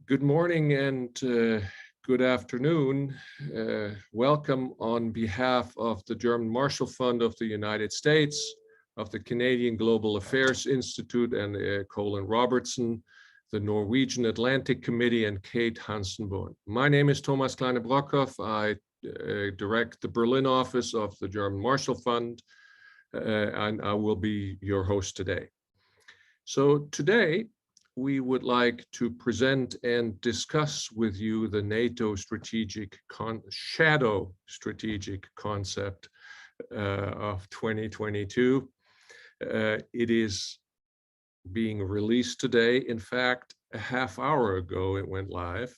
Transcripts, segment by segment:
Good morning and good afternoon. Welcome on behalf of the German Marshall Fund of the United States, of the Canadian Global Affairs Institute and Colin Robertson, the Norwegian Atlantic Committee, and Kate Hansenborn. My name is Thomas Kleine-Brockhoff. I direct the Berlin office of the German Marshall Fund, and I will be your host today. So today, we would like to present and discuss with you the NATO shadow strategic concept of 2022. It is being released today. In fact, a half hour ago it went live.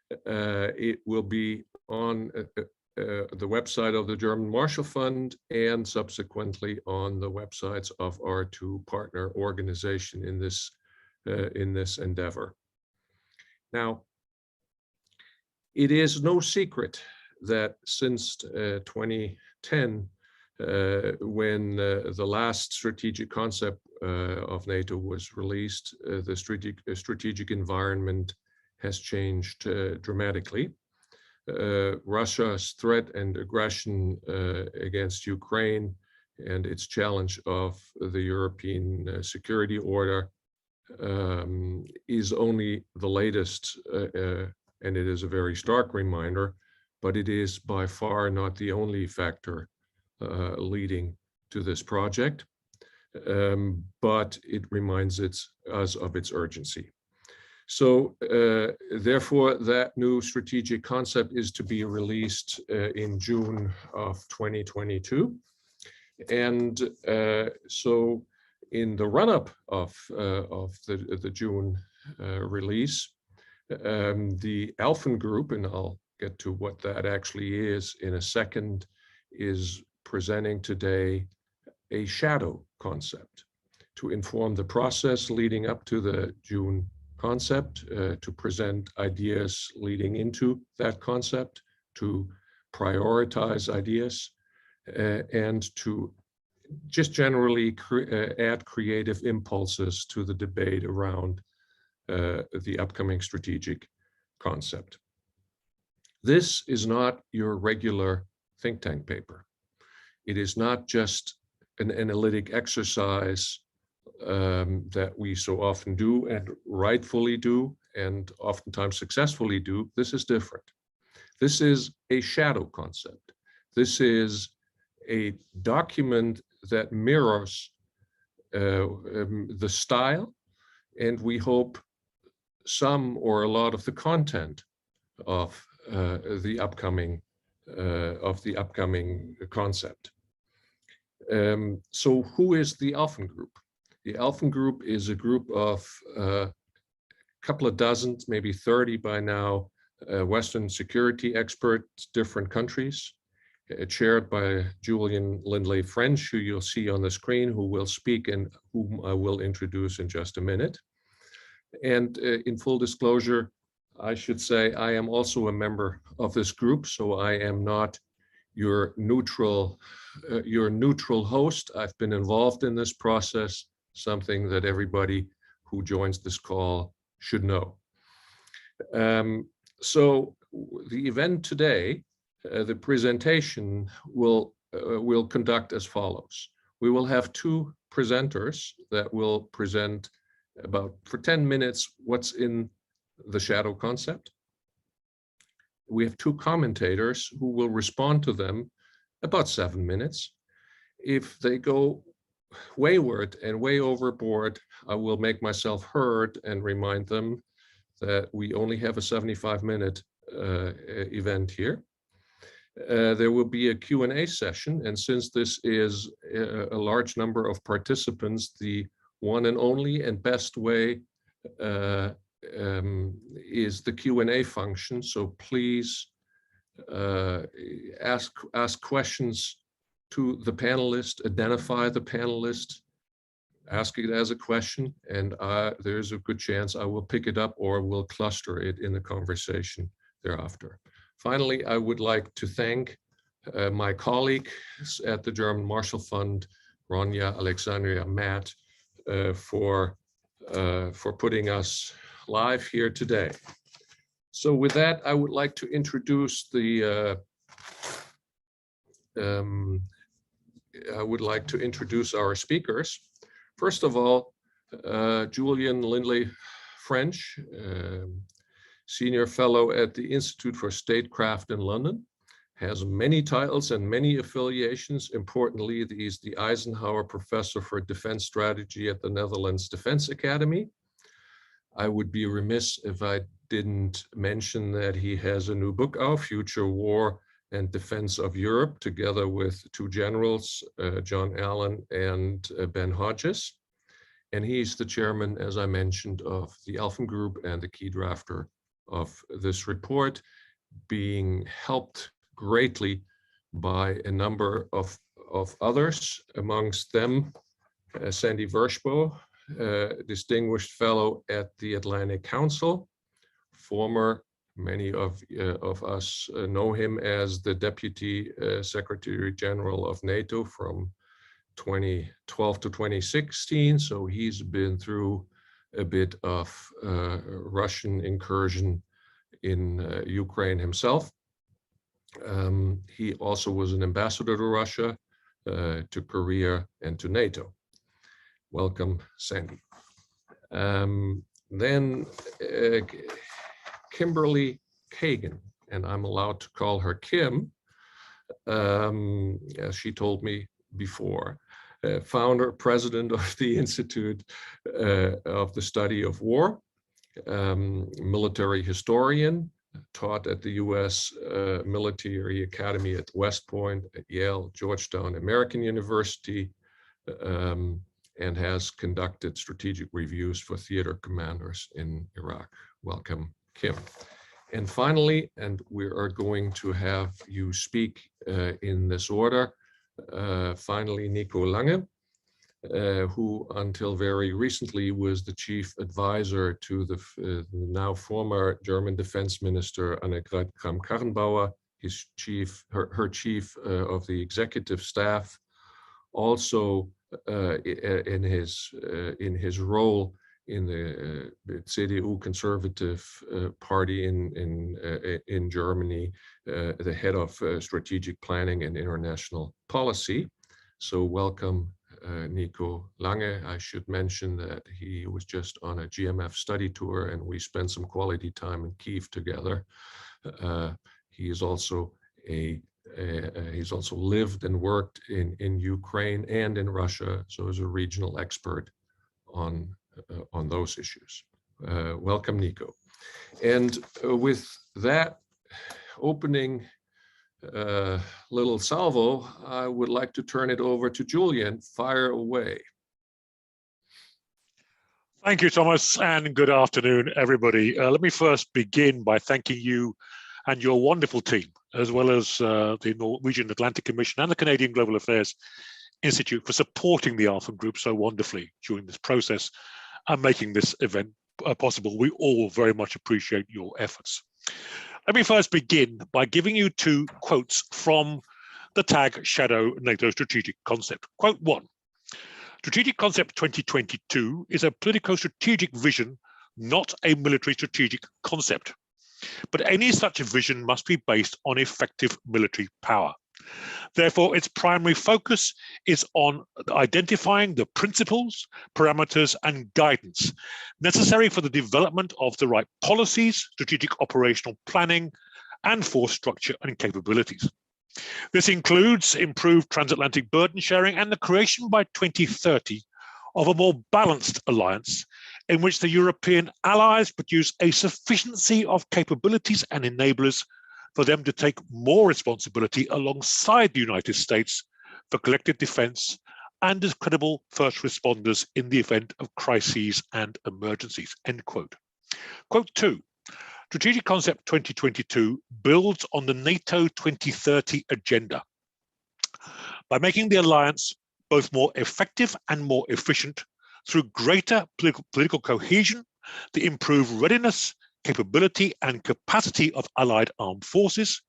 It will be on the website of the German Marshall Fund and subsequently on the websites of our two partner organizations in this endeavor. Now, it is no secret that since 2010, when the last strategic concept of NATO was released, the strategic environment has changed dramatically. Russia's threat and aggression against Ukraine and its challenge of the European security order is only the latest, and it is a very stark reminder, but it is by far not the only factor leading to this project, but it reminds us of its urgency. So therefore, that new strategic concept is to be released in June of 2022. And so in the run-up of the June release, the Alphen group, and I'll get to what that actually is in a second, is presenting today a shadow concept to inform the process leading up to the June concept, to present ideas leading into that concept, to prioritize ideas, and to just generally add creative impulses to the debate around the upcoming strategic concept. This is not your regular think tank paper. It is not just an analytic exercise that we so often do and rightfully do and oftentimes successfully do. This is different. This is a shadow concept. This is a document that mirrors the style, and we hope some or a lot of the content of the upcoming concept. So who is the Alphen group? The Alphen group is a group of a couple of dozen, maybe 30 by now, Western security experts, different countries, chaired by Julian Lindley-French, who you'll see on the screen, who will speak and whom I will introduce in just a minute. And in full disclosure, I should say I am also a member of this group, so I am not your neutral host. I've been involved in this process, something that everybody who joins this call should know. So the event today, the presentation will conduct as follows. We will have two presenters that will present for 10 minutes what's in the shadow concept. We have two commentators who will respond to them about 7 minutes. If they go wayward and way overboard, I will make myself heard and remind them that we only have a 75-minute event here. There will be a Q&A session, and since this is a large number of participants, the one and only and best way is the Q&A function. So please ask questions to the panelist, identify the panelist, ask it as a question, and there's a good chance I will pick it up or will cluster it in the conversation thereafter. Finally, I would like to thank my colleagues at the German Marshall Fund, Ronja, Alexandria, Matt, for putting us live here today. So with that, I would like to introduce our speakers. First of all, Julian Lindley-French, Senior Fellow at the Institute for Statecraft in London, has many titles and many affiliations. Importantly, he's the Eisenhower Professor for Defense Strategy at the Netherlands Defense Academy. I would be remiss if I didn't mention that he has a new book out, Future War and Defense of Europe, together with two generals, John Allen and Ben Hodges. And he's the chairman, as I mentioned, of the Alphen Group and the key drafter of this report, being helped greatly by a number of others, amongst them Sandy Vershbow, distinguished fellow at the Atlantic Council, many of us know him as the Deputy Secretary General of NATO from 2012 to 2016. So he's been through a bit of Russian incursion in Ukraine himself. He also was an ambassador to Russia, to Korea, and to NATO. Welcome, Sandy. Then Kimberly Kagan, and I'm allowed to call her Kim, as she told me before, founder, president of the Institute of the Study of War, military historian, taught at the U.S. Military Academy at West Point, at Yale, Georgetown, American University, and has conducted strategic reviews for theater commanders in Iraq. Welcome, Kim. And finally, and we are going to have you speak in this order, finally, Nico Lange, who until very recently was the chief advisor to the now former German Defense Minister Annegret Kramp-Karrenbauer, her chief of the executive staff, also in his role in the CDU Conservative Party in Germany, the head of strategic planning and international policy. So welcome, Nico Lange. I should mention that he was just on a GMF study tour and we spent some quality time in Kyiv together. He is also he's also lived and worked in Ukraine and in Russia, so is a regional expert on those issues. Welcome, Nico. And with that opening little salvo, I would like to turn it over to Julian. Fire away. Thank you, Thomas, and good afternoon, everybody. Let me first begin by thanking you and your wonderful team, as well as the Norwegian Atlantic Commission and the Canadian Global Affairs Institute for supporting the Alphen Group so wonderfully during this process and making this event possible. We all very much appreciate your efforts. Let me first begin by giving you two quotes from the tag Shadow NATO Strategic Concept. Quote 1, Strategic Concept 2022 is a politico-strategic vision, not a military strategic concept. But any such vision must be based on effective military power. Therefore, its primary focus is on identifying the principles, parameters, and guidance necessary for the development of the right policies, strategic operational planning, and force structure and capabilities. This includes improved transatlantic burden sharing and the creation by 2030 of a more balanced alliance in which the European allies produce a sufficiency of capabilities and enablers for them to take more responsibility alongside the United States for collective defense and as credible first responders in the event of crises and emergencies, end quote. Quote 2, Strategic Concept 2022 builds on the NATO 2030 agenda by making the alliance both more effective and more efficient through greater political cohesion, the improved readiness, capability and capacity of allied armed forces,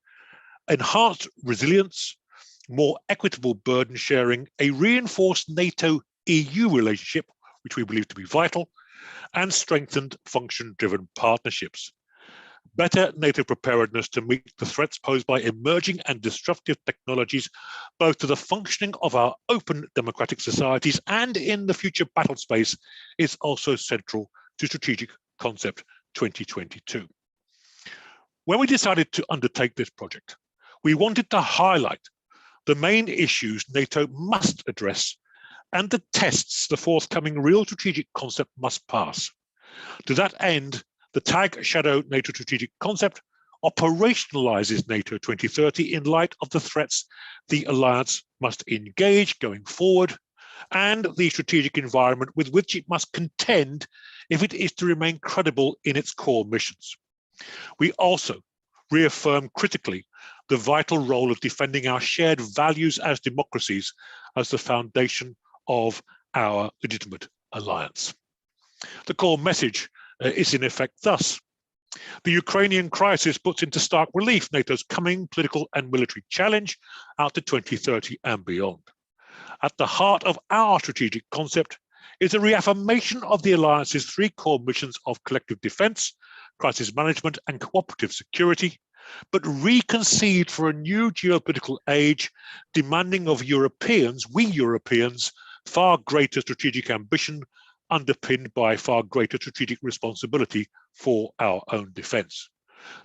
enhanced resilience, more equitable burden sharing, a reinforced NATO-EU relationship, which we believe to be vital, and strengthened function-driven partnerships. Better NATO preparedness to meet the threats posed by emerging and disruptive technologies, both to the functioning of our open democratic societies and in the future battle space, is also central to Strategic Concept 2022. When we decided to undertake this project, we wanted to highlight the main issues NATO must address and the tests the forthcoming real strategic concept must pass. To that end, the TAG Shadow NATO Strategic Concept operationalizes NATO 2030 in light of the threats the alliance must engage going forward and the strategic environment with which it must contend if it is to remain credible in its core missions. We also reaffirm critically the vital role of defending our shared values as democracies as the foundation of our legitimate alliance. The core message is in effect thus: the Ukrainian crisis puts into stark relief NATO's coming political and military challenge out to 2030 and beyond. At the heart of our strategic concept is a reaffirmation of the alliance's three core missions of collective defense, crisis management, and cooperative security, but reconceived for a new geopolitical age, demanding of Europeans, we Europeans, far greater strategic ambition, underpinned by far greater strategic responsibility for our own defense.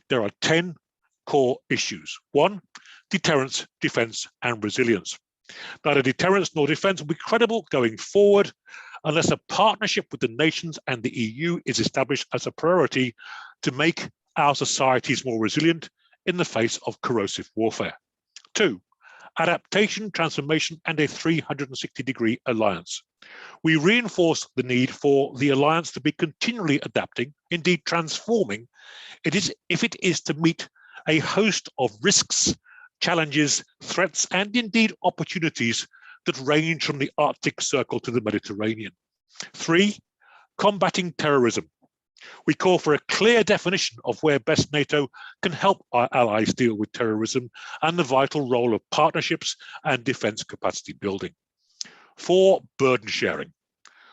There are 10 core issues. 1, deterrence, defense, and resilience. Neither deterrence nor defense will be credible going forward unless a partnership with the nations and the EU is established as a priority to make our societies more resilient in the face of corrosive warfare. 2, adaptation, transformation, and a 360-degree alliance. We reinforce the need for the alliance to be continually adapting, indeed transforming, if it is to meet a host of risks, challenges, threats, and indeed opportunities that range from the Arctic Circle to the Mediterranean. 3, combating terrorism. We call for a clear definition of where best NATO can help our allies deal with terrorism and the vital role of partnerships and defense capacity building. 4, burden sharing.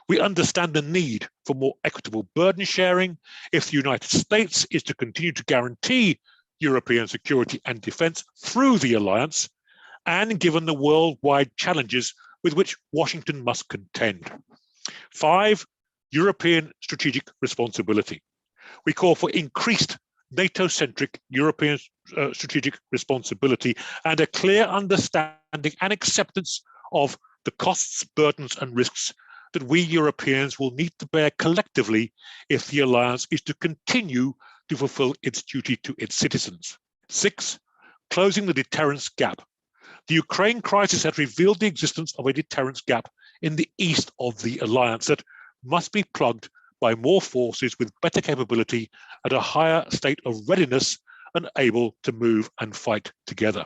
We understand the need for more equitable burden sharing if the United States is to continue to guarantee European security and defense through the alliance, and given the worldwide challenges with which Washington must contend. 5, European strategic responsibility. We call for increased NATO-centric European strategic responsibility and a clear understanding and acceptance of the costs, burdens, and risks that we Europeans will need to bear collectively if the alliance is to continue to fulfill its duty to its citizens. 6, closing the deterrence gap. The Ukraine crisis has revealed the existence of a deterrence gap in the east of the alliance that must be plugged by more forces with better capability at a higher state of readiness and able to move and fight together.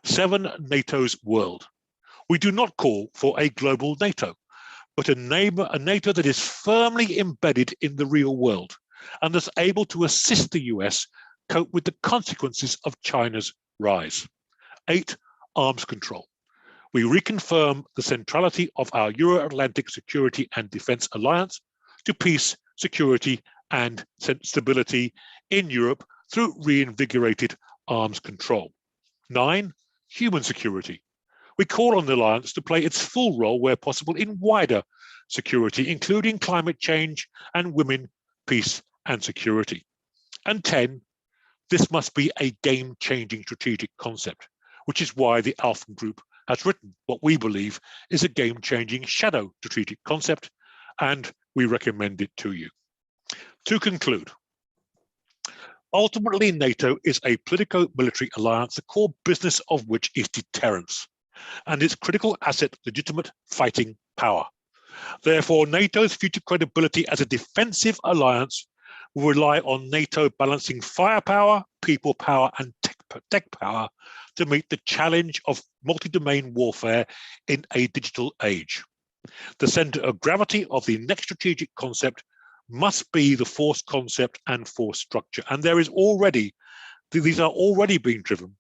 7, NATO's world. We do not call for a global NATO, but a NATO that is firmly embedded in the real world and is able to assist the US cope with the consequences of China's rise. 8, arms control. We reconfirm the centrality of our Euro-Atlantic security and defense alliance to peace, security, and stability in Europe through reinvigorated arms control. 9, human security. We call on the alliance to play its full role where possible in wider security, including climate change and women, peace, and security. And 10, this must be a game-changing strategic concept, which is why the Alphen Group has written what we believe is a game-changing shadow strategic concept, and we recommend it to you. To conclude, ultimately, NATO is a politico-military alliance, the core business of which is deterrence, and its critical asset, legitimate fighting power. Therefore, NATO's future credibility as a defensive alliance will rely on NATO balancing firepower, people power, and tech power to meet the challenge of multi-domain warfare in a digital age. The center of gravity of the next strategic concept must be the force concept and force structure. And these are already being driven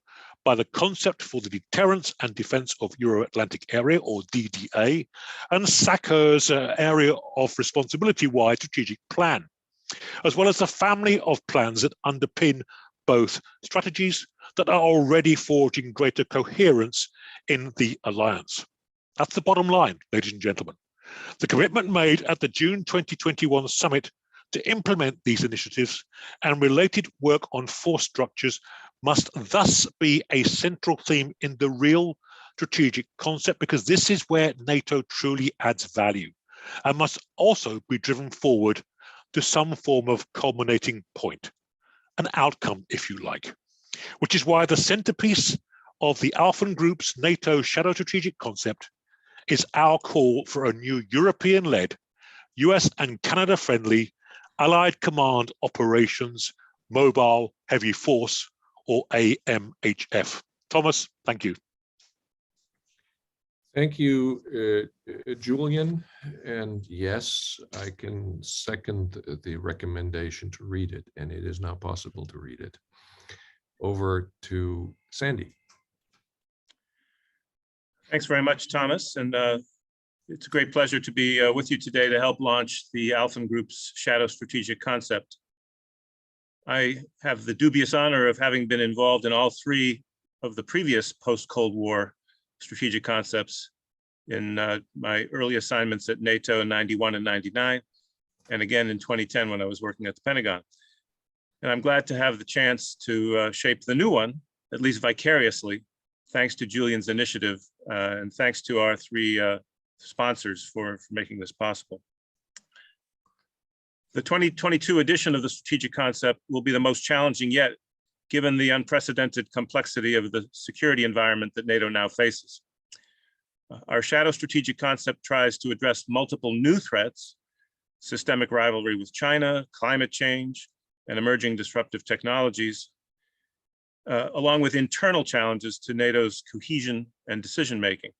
by the Concept for the Deterrence and Defense of Euro-Atlantic Area, or DDA, and SACEUR's Area of Responsibility-wide Strategic Plan, as well as the family of plans that underpin both strategies that are already forging greater coherence in the alliance. That's the bottom line, ladies and gentlemen. The commitment made at the June 2021 summit to implement these initiatives and related work on force structures must thus be a central theme in the real strategic concept, because this is where NATO truly adds value, and must also be driven forward to some form of culminating point, an outcome, if you like, which is why the centerpiece of the Alphen Group's NATO Shadow Strategic Concept is our call for a new European-led, US and Canada-friendly Allied Command Operations Mobile Heavy Force, or AMHF. Thomas, thank you. Thank you, Julian. And yes, I can second the recommendation to read it, and it is now possible to read it. Over to Sandy. Thanks very much, Thomas. And it's a great pleasure to be with you today to help launch the Alphen Group's Shadow Strategic Concept. I have the dubious honor of having been involved in all three of the previous post-Cold War strategic concepts in my early assignments at NATO in 91 and 99, and again in 2010 when I was working at the Pentagon. And I'm glad to have the chance to shape the new one, at least vicariously, thanks to Julian's initiative, and thanks to our three sponsors for making this possible. The 2022 edition of the strategic concept will be the most challenging yet, given the unprecedented complexity of the security environment that NATO now faces. Our shadow strategic concept tries to address multiple new threats: systemic rivalry with China, climate change, and emerging disruptive technologies, along with internal challenges to NATO's cohesion and decision-making.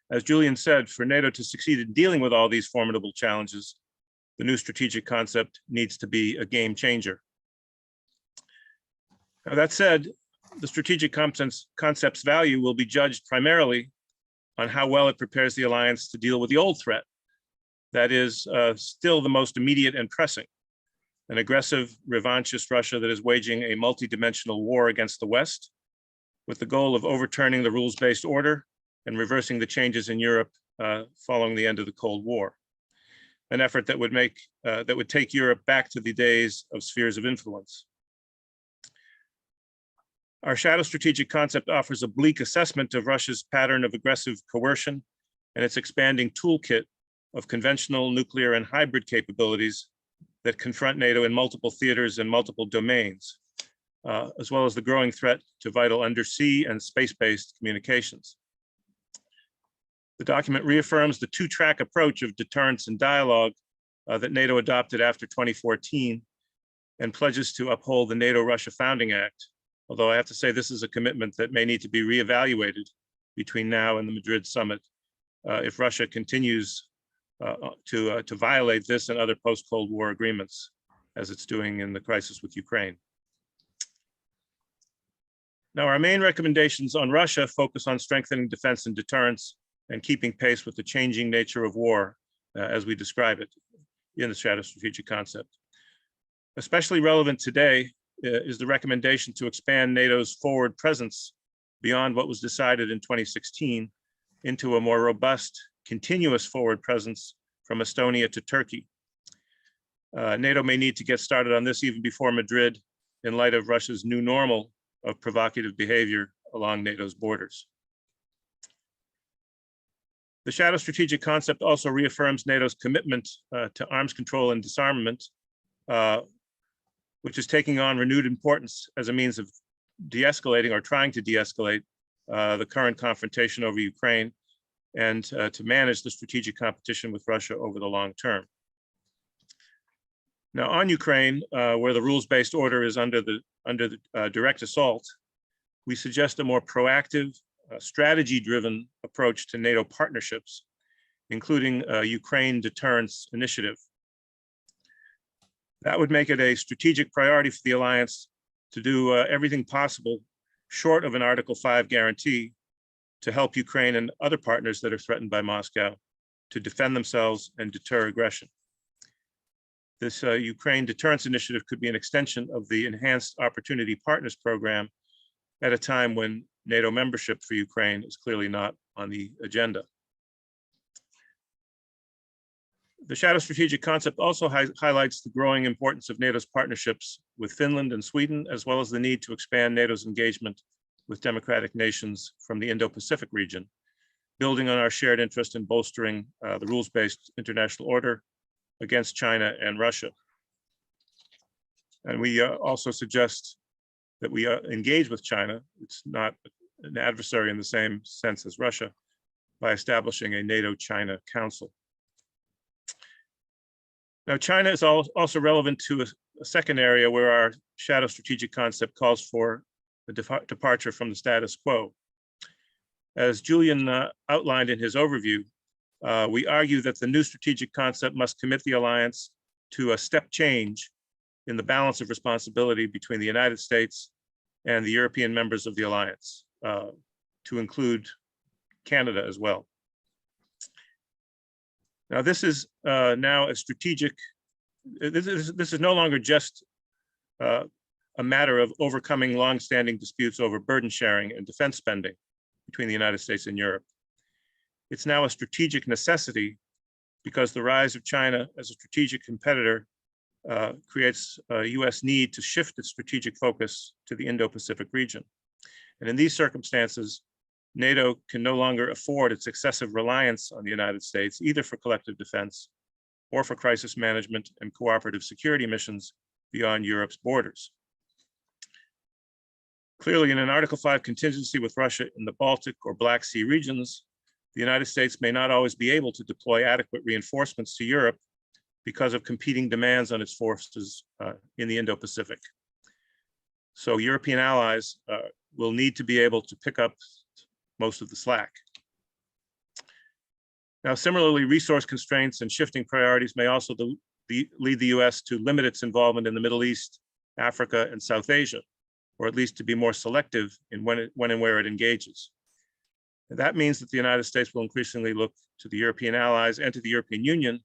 As Julian said, for NATO to succeed in dealing with all these formidable challenges, the new strategic concept needs to be a game changer. Now, that said, the strategic concept's value will be judged primarily on how well it prepares the alliance to deal with the old threat. That is still the most immediate and pressing: an aggressive, revanchist Russia that is waging a multidimensional war against the West, with the goal of overturning the rules-based order and reversing the changes in Europe following the end of the Cold War. An effort that would take Europe back to the days of spheres of influence. Our shadow strategic concept offers a bleak assessment of Russia's pattern of aggressive coercion and its expanding toolkit of conventional, nuclear, and hybrid capabilities that confront NATO in multiple theaters and multiple domains, as well as the growing threat to vital undersea and space-based communications. The document reaffirms the two-track approach of deterrence and dialogue that NATO adopted after 2014, and pledges to uphold the NATO-Russia Founding Act, although I have to say this is a commitment that may need to be reevaluated between now and the Madrid summit if Russia continues to violate this and other post-Cold War agreements, as it's doing in the crisis with Ukraine. Now, our main recommendations on Russia focus on strengthening defense and deterrence and keeping pace with the changing nature of war as we describe it in the shadow strategic concept. Especially relevant today is the recommendation to expand NATO's forward presence beyond what was decided in 2016 into a more robust, continuous forward presence from Estonia to Turkey. NATO may need to get started on this even before Madrid in light of Russia's new normal of provocative behavior along NATO's borders. The shadow strategic concept also reaffirms NATO's commitment to arms control and disarmament, which is taking on renewed importance as a means of de-escalating or trying to de-escalate the current confrontation over Ukraine, and to manage the strategic competition with Russia over the long term. Now, on Ukraine, where the rules-based order is under the direct assault, we suggest a more proactive, strategy-driven approach to NATO partnerships, including a Ukraine deterrence initiative. That would make it a strategic priority for the alliance to do everything possible short of an Article 5 guarantee, to help Ukraine and other partners that are threatened by Moscow to defend themselves and deter aggression. This Ukraine Deterrence Initiative could be an extension of the Enhanced Opportunity Partners Program at a time when NATO membership for Ukraine is clearly not on the agenda. The Shadow Strategic Concept also highlights the growing importance of NATO's partnerships with Finland and Sweden, as well as the need to expand NATO's engagement with democratic nations from the Indo-Pacific region, building on our shared interest in bolstering the rules-based international order against China and Russia. And we also suggest that we engage with China. It's not an adversary in the same sense as Russia, by establishing a NATO-China Council. Now, China is also relevant to a second area where our Shadow Strategic Concept calls for a departure from the status quo. As Julian outlined in his overview, we argue that the new strategic concept must commit the alliance to a step change in the balance of responsibility between the United States and the European members of the alliance, to include Canada as well. Now, this is now a strategic, this is no longer just a matter of overcoming longstanding disputes over burden sharing and defense spending between the United States and Europe. It's now a strategic necessity because the rise of China as a strategic competitor creates a US need to shift its strategic focus to the Indo-Pacific region. And in these circumstances, NATO can no longer afford its excessive reliance on the United States, either for collective defense or for crisis management and cooperative security missions beyond Europe's borders. Clearly, in an Article 5 contingency with Russia in the Baltic or Black Sea regions, the United States may not always be able to deploy adequate reinforcements to Europe because of competing demands on its forces in the Indo-Pacific. So European allies will need to be able to pick up most of the slack. Now, similarly, resource constraints and shifting priorities may also lead the US to limit its involvement in the Middle East, Africa, and South Asia, or at least to be more selective in when and where it engages. And that means that the United States will increasingly look to the European allies and to the European Union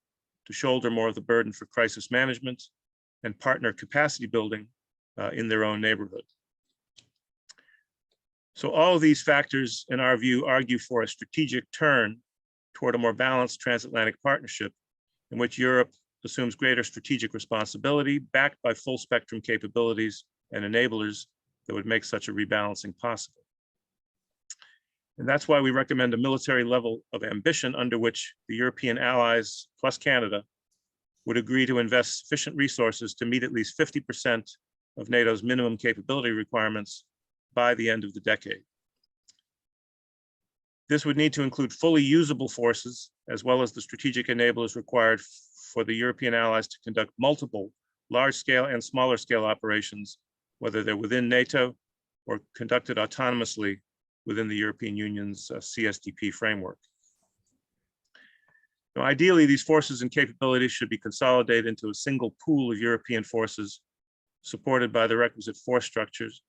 to shoulder more of the burden for crisis management and partner capacity building in their own neighborhood. So all of these factors, in our view, argue for a strategic turn toward a more balanced transatlantic partnership in which Europe assumes greater strategic responsibility, backed by full spectrum capabilities and enablers that would make such a rebalancing possible. And that's why we recommend a military level of ambition under which the European allies plus Canada would agree to invest sufficient resources to meet at least 50% of NATO's minimum capability requirements by the end of the decade. This would need to include fully usable forces, as well as the strategic enablers required for the European allies to conduct multiple large-scale and smaller-scale operations, whether they're within NATO or conducted autonomously within the European Union's CSDP framework. Now, ideally, these forces and capabilities should be consolidated into a single pool of European forces supported by the requisite force structures,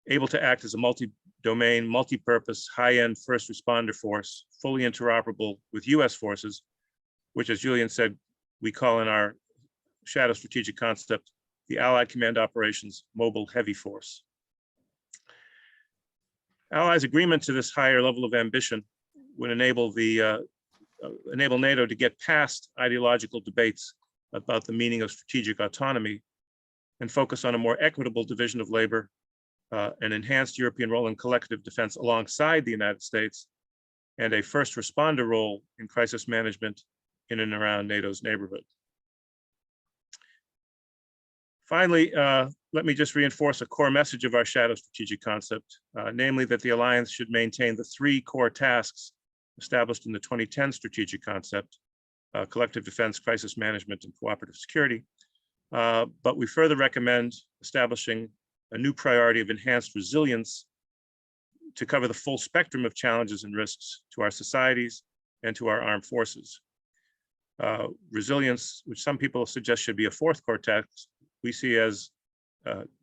able to act as a multi-domain, multi-purpose, high-end first responder force, fully interoperable with US forces, which, as Julian said, we call in our Shadow Strategic Concept, the Allied Command Operations Mobile Heavy Force. Allies' agreement to this higher level of ambition would enable NATO to get past ideological debates about the meaning of strategic autonomy and focus on a more equitable division of labor, an enhanced European role in collective defense alongside the United States, and a first responder role in crisis management in and around NATO's neighborhood. Finally, let me just reinforce a core message of our Shadow Strategic Concept, namely that the Alliance should maintain the 3 core tasks established in the 2010 Strategic Concept, collective defense, crisis management, and cooperative security. But we further recommend establishing a new priority of enhanced resilience to cover the full spectrum of challenges and risks to our societies and to our armed forces. Resilience, which some people suggest should be a 4th core task, we see as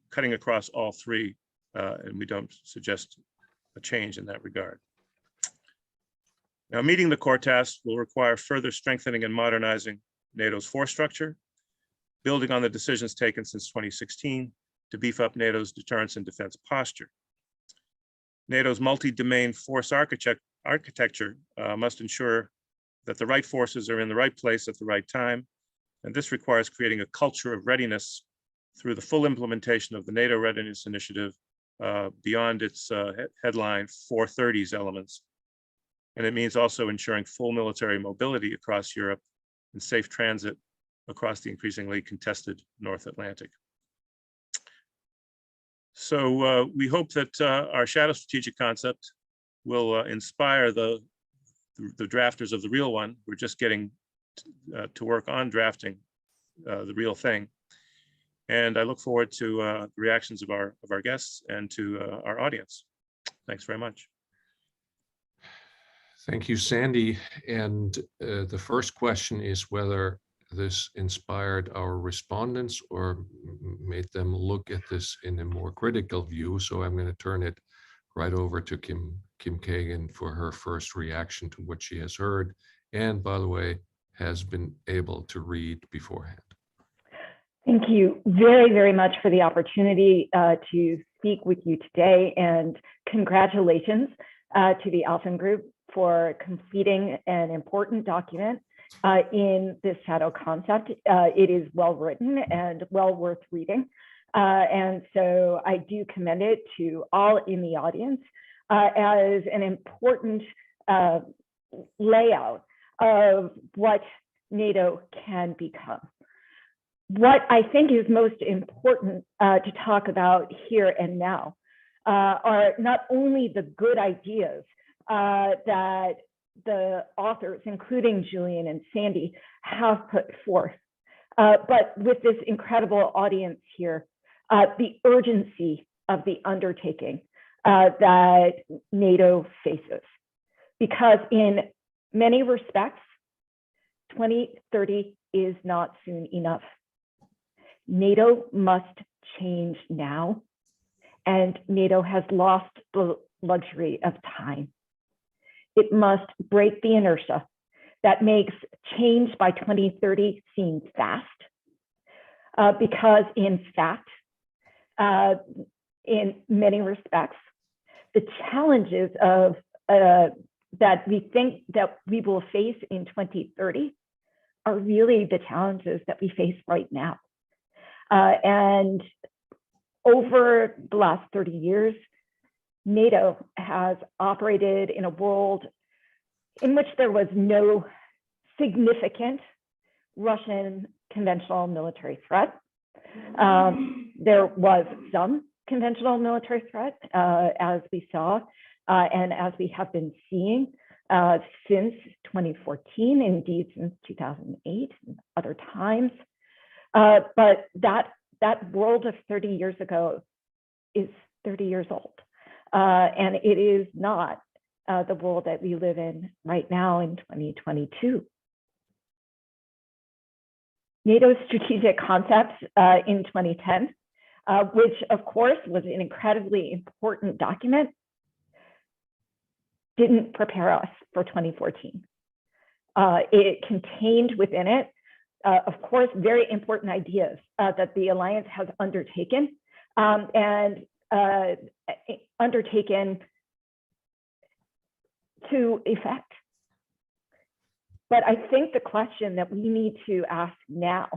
cutting across all 3 and we don't suggest a change in that regard. Now, meeting the core tasks will require further strengthening and modernizing NATO's force structure, building on the decisions taken since 2016 to beef up NATO's deterrence and defense posture. NATO's multi-domain force architecture must ensure that the right forces are in the right place at the right time, and this requires creating a culture of readiness through the full implementation of the NATO Readiness Initiative beyond its headline 430s elements. And it means also ensuring full military mobility across Europe and safe transit across the increasingly contested North Atlantic. So we hope that our shadow strategic concept will inspire the drafters of the real one. We're just getting to work on drafting the real thing. And I look forward to the reactions of our guests and to our audience. Thanks very much. Thank you, Sandy. And the first question is whether this inspired our respondents or made them look at this in a more critical view. So I'm going to turn it right over to Kim Kagan for her first reaction to what she has heard, and by the way, has been able to read beforehand. Thank you very, very much for the opportunity to speak with you today, and congratulations to the Alphen Group for completing an important document in this shadow concept. It is well written and well worth reading. And so I do commend it to all in the audience as an important layout of what NATO can become. What I think is most important to talk about here and now are not only the good ideas that the authors, including Julian and Sandy, have put forth, but with this incredible audience here, the urgency of the undertaking that NATO faces. Because in many respects, 2030 is not soon enough. NATO must change now, and NATO has lost the luxury of time. It must break the inertia that makes change by 2030 seem fast, because in fact, in many respects, the challenges of that we think that we will face in 2030 are really the challenges that we face right now. And over the last 30 years, NATO has operated in a world in which there was no significant Russian conventional military threat. There was some conventional military threat, as we saw, and as we have been seeing since 2014, indeed since 2008 and other times. But that world of 30 years ago is 30 years old. And it is not the world that we live in right now in 2022. NATO's strategic concept in 2010, which of course was an incredibly important document, didn't prepare us for 2014. It contained within it, of course, very important ideas that the alliance has undertaken and undertaken to effect. But I think the question that we need to ask now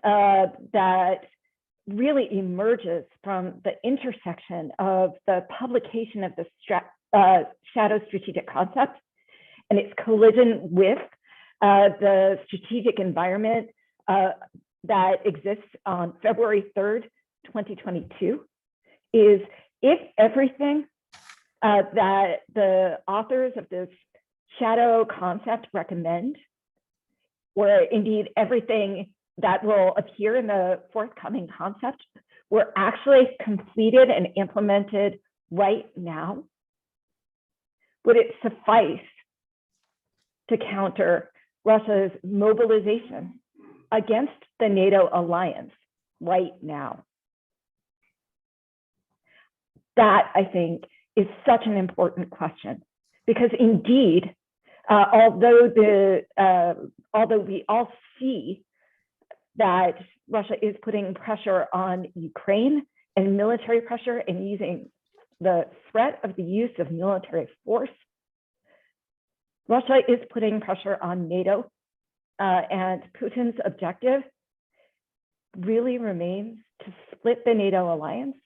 that really emerges from the intersection of the publication of the shadow strategic concept and its collision with the strategic environment that exists on February 3rd, 2022, is if everything that the authors of this shadow concept recommend, or indeed everything that will appear in the forthcoming concept, were actually completed and implemented right now, would it suffice to counter Russia's mobilization against the NATO alliance right now? that, I think, is such an important question, because indeed, although we all see that Russia is putting pressure on Ukraine and military pressure and using the threat of the use of military force, Russia is putting pressure on NATO, and Putin's objective really remains to split the NATO alliance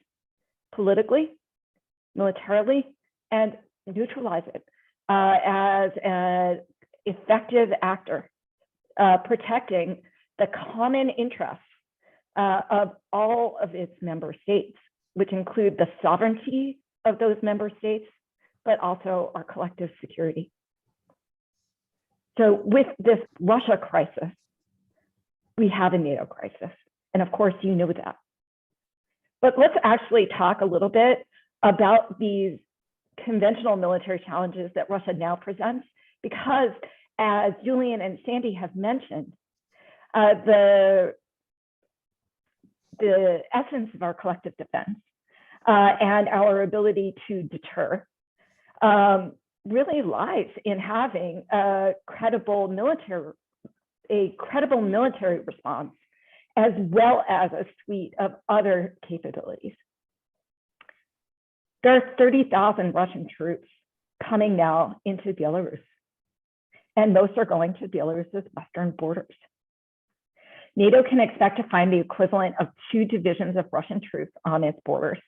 politically, militarily, and neutralize it as an effective actor, protecting the common interests of all of its member states, which include the sovereignty of those member states, but also our collective security. So with this Russia crisis, we have a NATO crisis. And of course, you know that. But let's actually talk a little bit about these conventional military challenges that Russia now presents, because as Julian and Sandy have mentioned, the essence of our collective defense and our ability to deter really lies in having a credible military response, as well as a suite of other capabilities. There are 30,000 Russian troops coming now into Belarus, and most are going to Belarus's western borders. NATO can expect to find the equivalent of 2 divisions of Russian troops on its borders.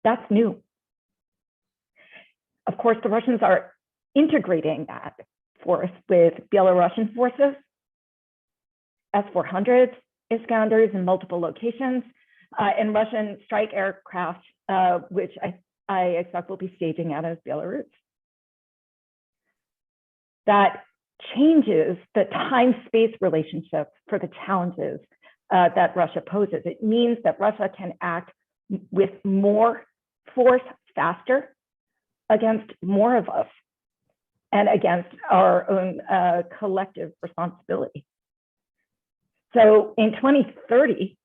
That's new. Of course, the Russians are integrating that force with Belarusian forces, S-400s, Iskanders in multiple locations, and Russian strike aircraft, which I expect will be staging out of Belarus. That changes the time-space relationship for the challenges that Russia poses. It means that Russia can act with more force faster against more of us and against our own collective responsibility. So in 2030,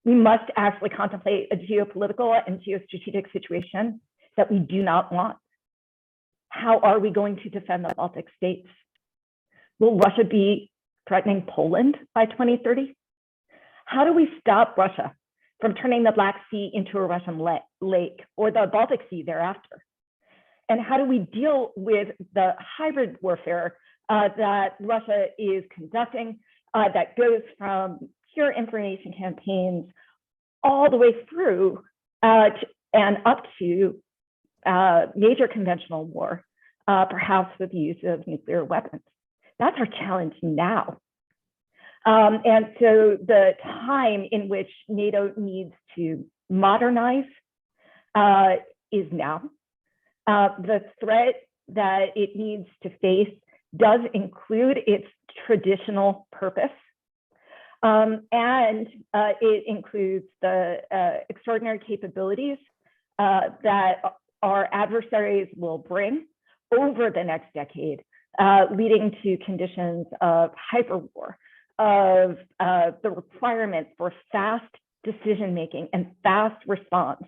we must actually contemplate a geopolitical and geostrategic situation that we do not want. How are we going to defend the Baltic states? Will Russia be threatening Poland by 2030? How do we stop Russia from turning the Black Sea into a Russian lake or the Baltic Sea thereafter? And how do we deal with the hybrid warfare that Russia is conducting that goes from pure information campaigns all the way through and up to major conventional war, perhaps with the use of nuclear weapons? That's our challenge now. And so the time in which NATO needs to modernize is now. The threat that it needs to face does include its traditional purpose. And it includes the extraordinary capabilities that our adversaries will bring over the next decade, leading to conditions of hyperwar, of the requirement for fast decision-making and fast response,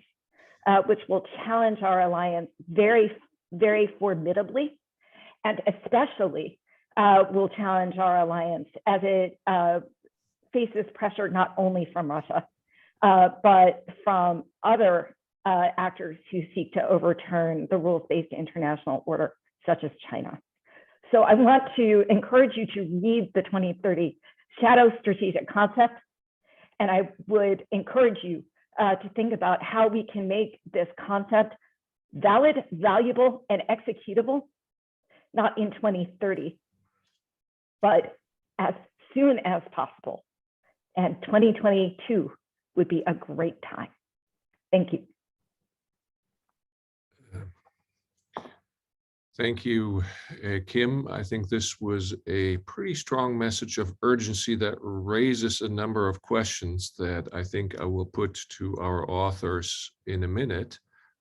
which will challenge our alliance very, very formidably, and especially will challenge our alliance as it faces pressure not only from Russia, but from other actors who seek to overturn the rules-based international order, such as China. So I want to encourage you to read the 2030 Shadow Strategic Concept, and I would encourage you to think about how we can make this concept valid, valuable, and executable, not in 2030, but as soon as possible. And 2022 would be a great time. Thank you. Thank you, Kim. I think this was a pretty strong message of urgency that raises a number of questions that I think I will put to our authors in a minute,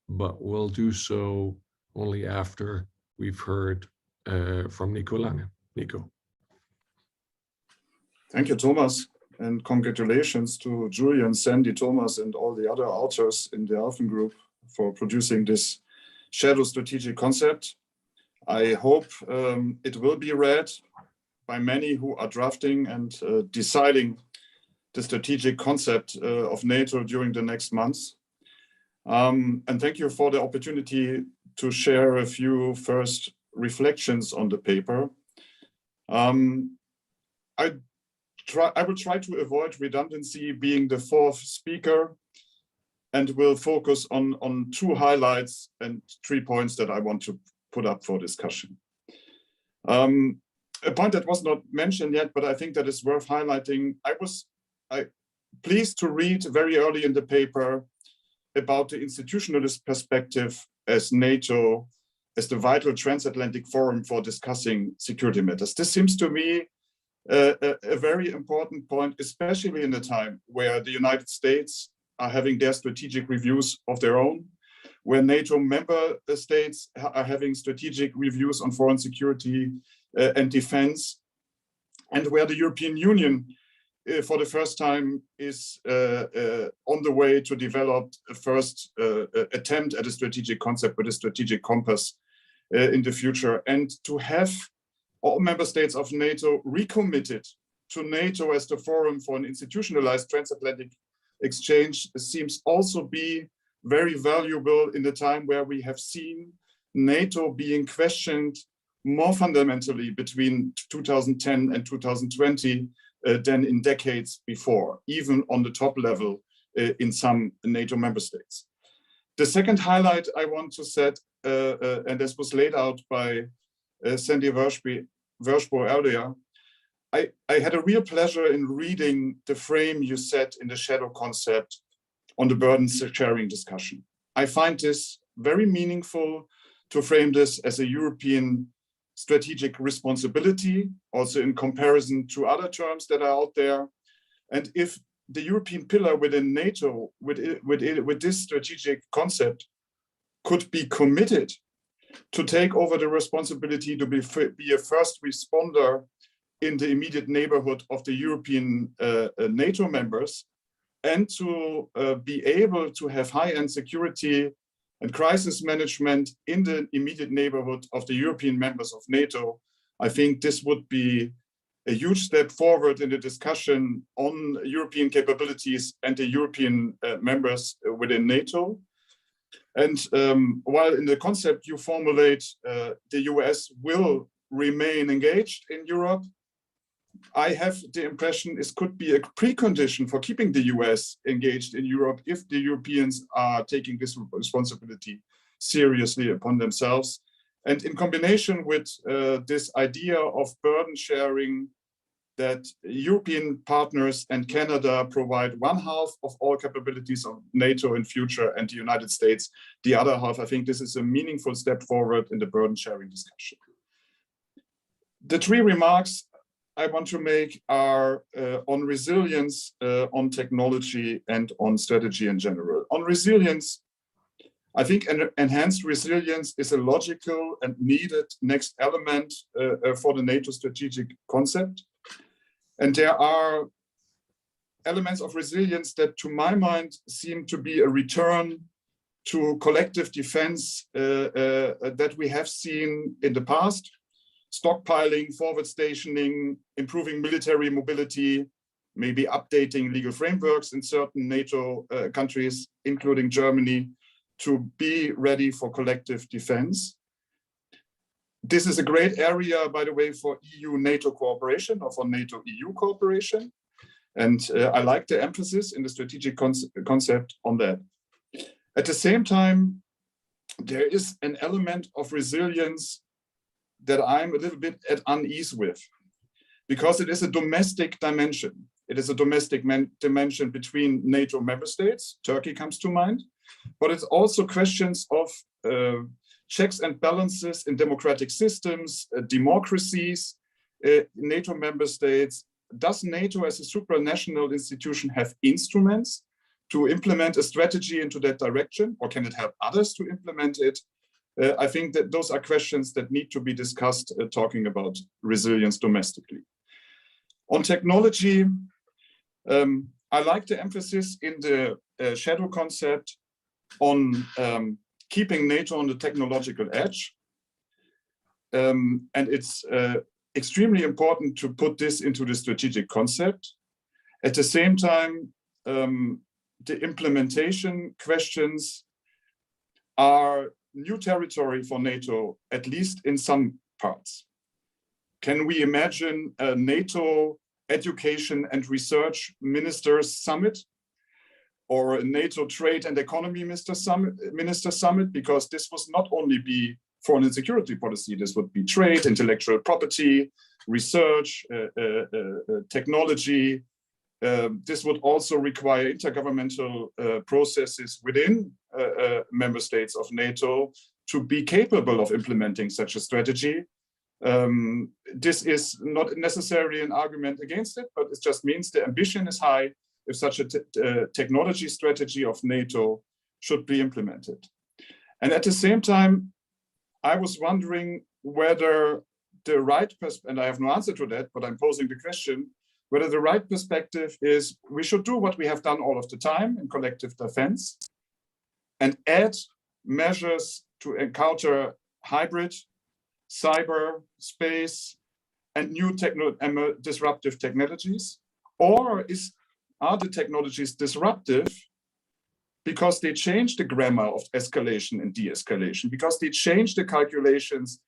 but we'll do so only after we've heard from Nico Lange. Nico. Thank you, Thomas. and congratulations to Julian, Sandy, Thomas, and all the other authors in the Alphen group for producing this shadow strategic concept. I hope it will be read by many who are drafting and deciding the strategic concept of NATO during the next months. And thank you for the opportunity to share a few first reflections on the paper. I will try to avoid redundancy being the fourth speaker, and will focus on two highlights and 3 points that I want to put up for discussion. A point that was not mentioned yet, but I think that is worth highlighting. I was pleased to read very early in the paper about the institutionalist perspective as NATO, as the vital transatlantic forum for discussing security matters. This seems to me a very important point, especially in a time where the United States are having their strategic reviews of their own, where NATO member states are having strategic reviews on foreign security and defense, and where the European Union for the first time is on the way to develop a first attempt at a strategic concept with a strategic compass in the future, and to have all member states of NATO recommitted to NATO as the forum for an institutionalized transatlantic exchange seems also be very valuable in the time where we have seen NATO being questioned more fundamentally between 2010 and 2020 than in decades before, even on the top level in some NATO member states. The second highlight I want to set, and this was laid out by Sandy Vershbow earlier, I had a real pleasure in reading the frame you set in the shadow concept on the burden sharing discussion. I find this very meaningful to frame this as a European strategic responsibility, also in comparison to other terms that are out there. And if the European pillar within NATO, with this strategic concept, could be committed to take over the responsibility to be a first responder in the immediate neighborhood of the European NATO members, and to be able to have high-end security and crisis management in the immediate neighborhood of the European members of NATO, I think this would be a huge step forward in the discussion on European capabilities and the European members within NATO. And while in the concept you formulate the US will remain engaged in Europe, I have the impression this could be a precondition for keeping the US engaged in Europe if the Europeans are taking this responsibility seriously upon themselves. And in combination with this idea of burden sharing, that European partners and Canada provide 1/2 of all capabilities of NATO in future, and the United States the other half, I think this is a meaningful step forward in the burden sharing discussion. The 3 remarks I want to make are on resilience, on technology, and on strategy in general. On resilience, I think an enhanced resilience is a logical and needed next element for the NATO strategic concept. And there are elements of resilience that, to my mind, seem to be a return to collective defense that we have seen in the past. Stockpiling, forward stationing, improving military mobility, maybe updating legal frameworks in certain NATO countries, including Germany, to be ready for collective defense. This is a great area, by the way, for EU-NATO cooperation or for NATO-EU cooperation. And I like the emphasis in the strategic concept on that. At the same time, there is an element of resilience that I'm a little bit at unease with, because it is a domestic dimension. It is a domestic dimension between NATO member states. Turkey comes to mind, but it's also questions of checks and balances in democratic systems, democracies, NATO member states. Does NATO as a supranational institution have instruments to implement a strategy into that direction, or can it help others to implement it? I think that those are questions that need to be discussed talking about resilience domestically. On technology, I like the emphasis in the shadow concept on keeping NATO on the technological edge. And it's extremely important to put this into the strategic concept. At the same time, the implementation questions are new territory for NATO, at least in some parts. Can we imagine a NATO education and research ministers summit, or a NATO trade and economy minister summit? Because this would not only be foreign and security policy, this would be trade, intellectual property, research, technology. This would also require intergovernmental processes within member states of NATO to be capable of implementing such a strategy. This is not necessarily an argument against it, but it just means the ambition is high if such a technology strategy of NATO should be implemented. And at the same time, I was wondering whether the right perspective, and I have no answer to that, but I'm posing the question, whether the right perspective is we should do what we have done all of the time in collective defense and add measures to encounter hybrid, cyber, space, and new disruptive technologies? Or are the technologies disruptive because they change the grammar of escalation and de-escalation, because they change the calculations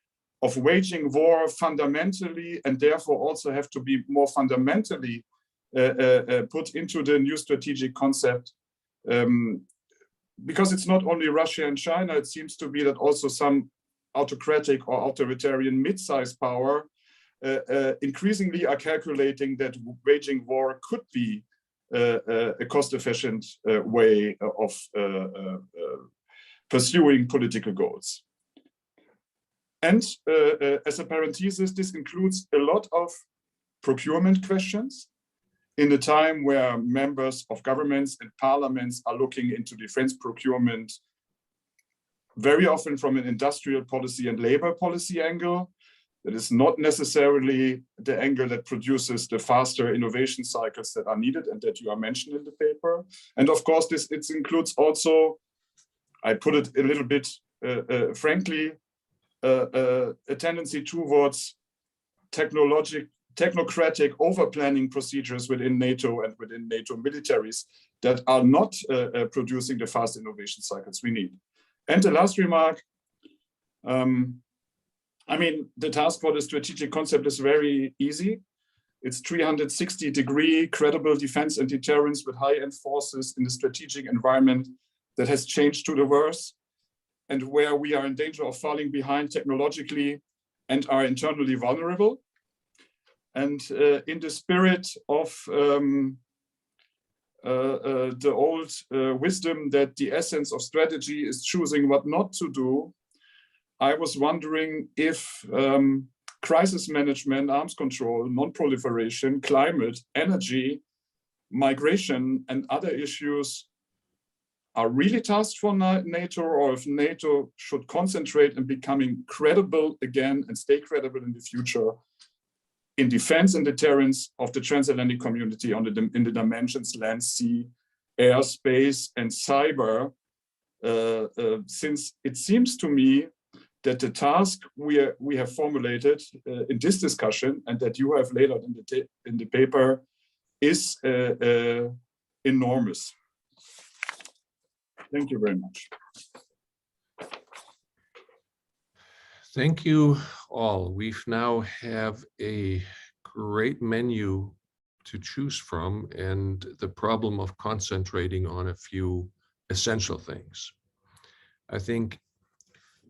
of waging war fundamentally, and therefore also have to be more fundamentally put into the new strategic concept? Because it's not only Russia and China, it seems to be that also some autocratic or authoritarian mid-sized power increasingly are calculating that waging war could be a cost-efficient way of pursuing political goals. And as a parenthesis, this includes a lot of procurement questions in a time where members of governments and parliaments are looking into defense procurement very often from an industrial policy and labor policy angle. That is not necessarily the angle that produces the faster innovation cycles that are needed and that you are mentioned in the paper. And of course, it includes also, I put it a little bit frankly, a tendency towards technocratic over-planning procedures within NATO and within NATO militaries that are not producing the fast innovation cycles we need. And the last remark, I mean, the task for the strategic concept is very easy. It's 360-degree credible defense and deterrence with high-end forces in a strategic environment that has changed to the worse, and where we are in danger of falling behind technologically and are internally vulnerable. And in the spirit of the old wisdom that the essence of strategy is choosing what not to do, I was wondering if crisis management, arms control, non-proliferation, climate, energy, migration, and other issues are really tasks for NATO, or if NATO should concentrate on becoming credible again and stay credible in the future in defense and deterrence of the transatlantic community in the dimensions land, sea, air, space, and cyber, since it seems to me that the task we have formulated in this discussion and that you have laid out in the paper is enormous. Thank you very much. Thank you all. We now have a great menu to choose from and the problem of concentrating on a few essential things. I think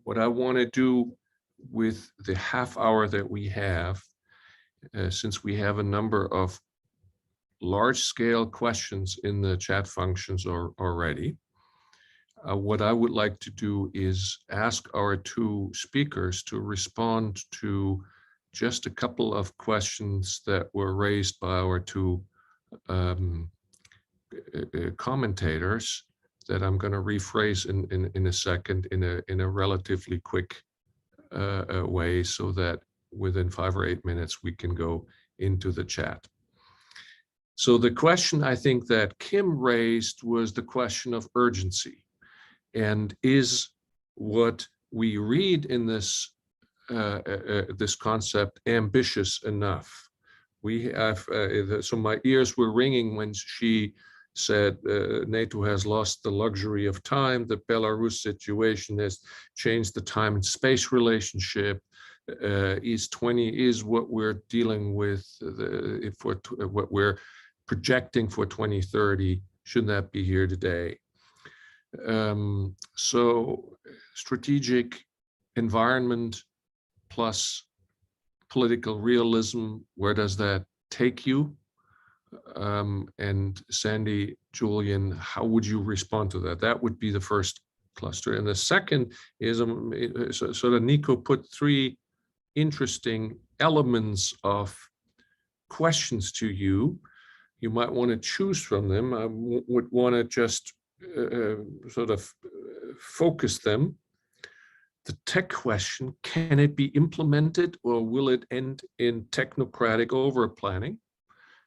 what I want to do with the half hour that we have, since we have a number of large-scale questions in the chat functions already, what I would like to do is ask our two speakers to respond to just a couple of questions that were raised by our two commentators that I'm going to rephrase in a second in a relatively quick way, so that within 5 or 8 minutes we can go into the chat. So the question I think that Kim raised was the question of urgency, and is what we read in this this concept ambitious enough? We have so my ears were ringing when she said NATO has lost the luxury of time. The Belarus situation has changed the time and space relationship. Is what we're dealing with, what we're projecting for 2030, should that be here today? So strategic environment plus political realism, where does that take you? And Sandy, Julian, how would you respond to that? That would be the first cluster. And the second is, so that Nico put three interesting elements of questions to you. You might want to choose from them. I would want to just sort of focus them. The tech question, can it be implemented, or will it end in technocratic over-planning,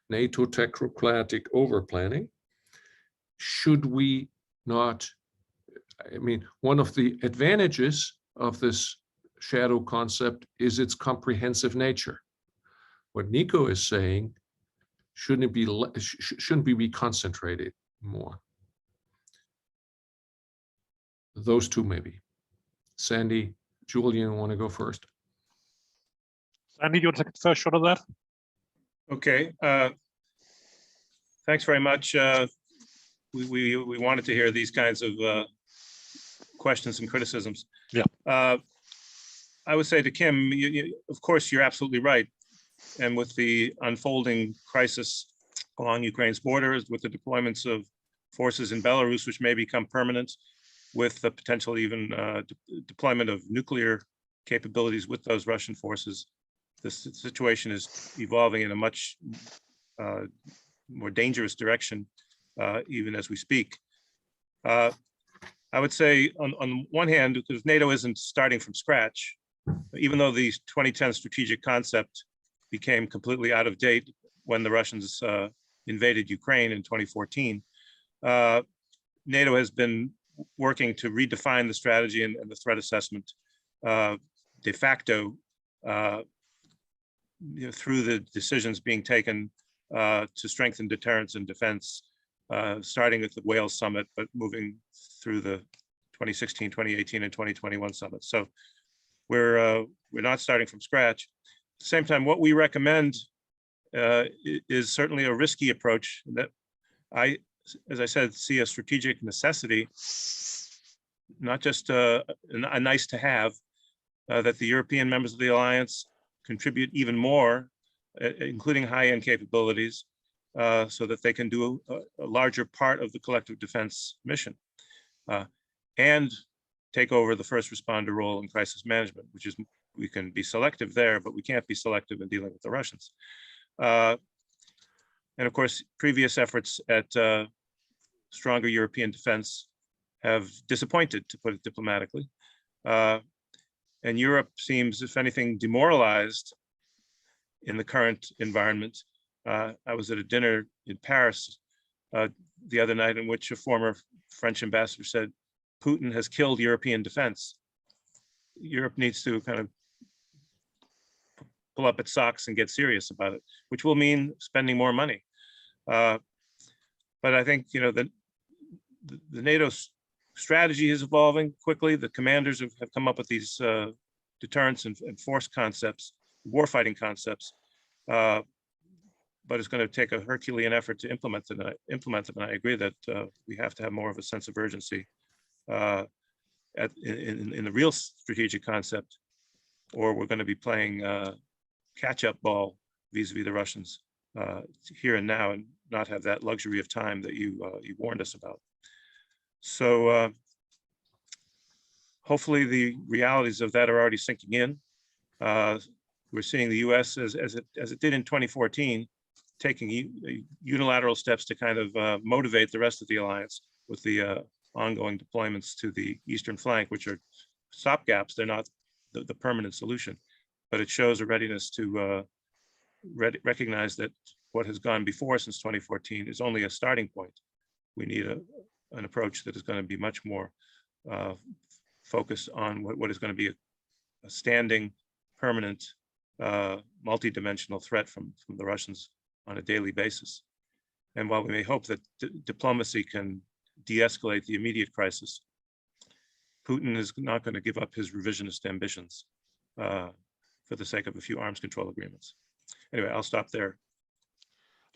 NATO technocratic over-planning? Should we not, I mean, one of the advantages of this shadow concept is its comprehensive nature. What Nico is saying, shouldn't we be concentrated more? Those two maybe. Sandy, Julian, want to go first? Sandy, do you want to take the first shot of that? Okay. Thanks very much. We wanted to hear these kinds of questions and criticisms. Yeah. I would say to Kim, of course, you're absolutely right. And with the unfolding crisis along Ukraine's borders, with the deployments of forces in Belarus, which may become permanent, with the potential even deployment of nuclear capabilities with those Russian forces, this situation is evolving in a much more dangerous direction, even as we speak. I would say, on one hand, because NATO isn't starting from scratch, even though the 2010 strategic concept became completely out of date when the Russians invaded Ukraine in 2014, NATO has been working to redefine the strategy and the threat assessment de facto through the decisions being taken to strengthen deterrence and defense, starting at the Wales summit, but moving through the 2016, 2018, and 2021 summits. So we're not starting from scratch. At the same time, what we recommend is certainly a risky approach that I, as I said, see a strategic necessity, not just a nice to have, that the European members of the alliance contribute even more, including high-end capabilities, so that they can do a larger part of the collective defense mission, and take over the first responder role in crisis management, which is, we can be selective there, but we can't be selective in dealing with the Russians. And of course, previous efforts at stronger European defense have disappointed, to put it diplomatically. And Europe seems, if anything, demoralized in the current environment. I was at a dinner in Paris the other night in which a former French ambassador said, Putin has killed European defense. Europe needs to kind of pull up its socks and get serious about it, which will mean spending more money. But I think, you know, the NATO strategy is evolving quickly. The commanders have come up with these deterrence and force concepts, warfighting concepts, but it's going to take a Herculean effort to implement them. And I agree that we have to have more of a sense of urgency in the real strategic concept, or we're going to be playing catch-up ball vis-a-vis the Russians here and now, and not have that luxury of time that you warned us about. So hopefully the realities of that are already sinking in. We're seeing the U.S. as it did in 2014, taking unilateral steps to kind of motivate the rest of the alliance with the ongoing deployments to the eastern flank, which are stopgaps. They're not the permanent solution, but it shows a readiness to recognize that what has gone before since 2014 is only a starting point. We need an approach that is going to be much more focused on what is going to be a standing, permanent, multi-dimensional threat from the Russians on a daily basis. And while we may hope that diplomacy can de-escalate the immediate crisis, Putin is not going to give up his revisionist ambitions for the sake of a few arms control agreements. Anyway, I'll stop there.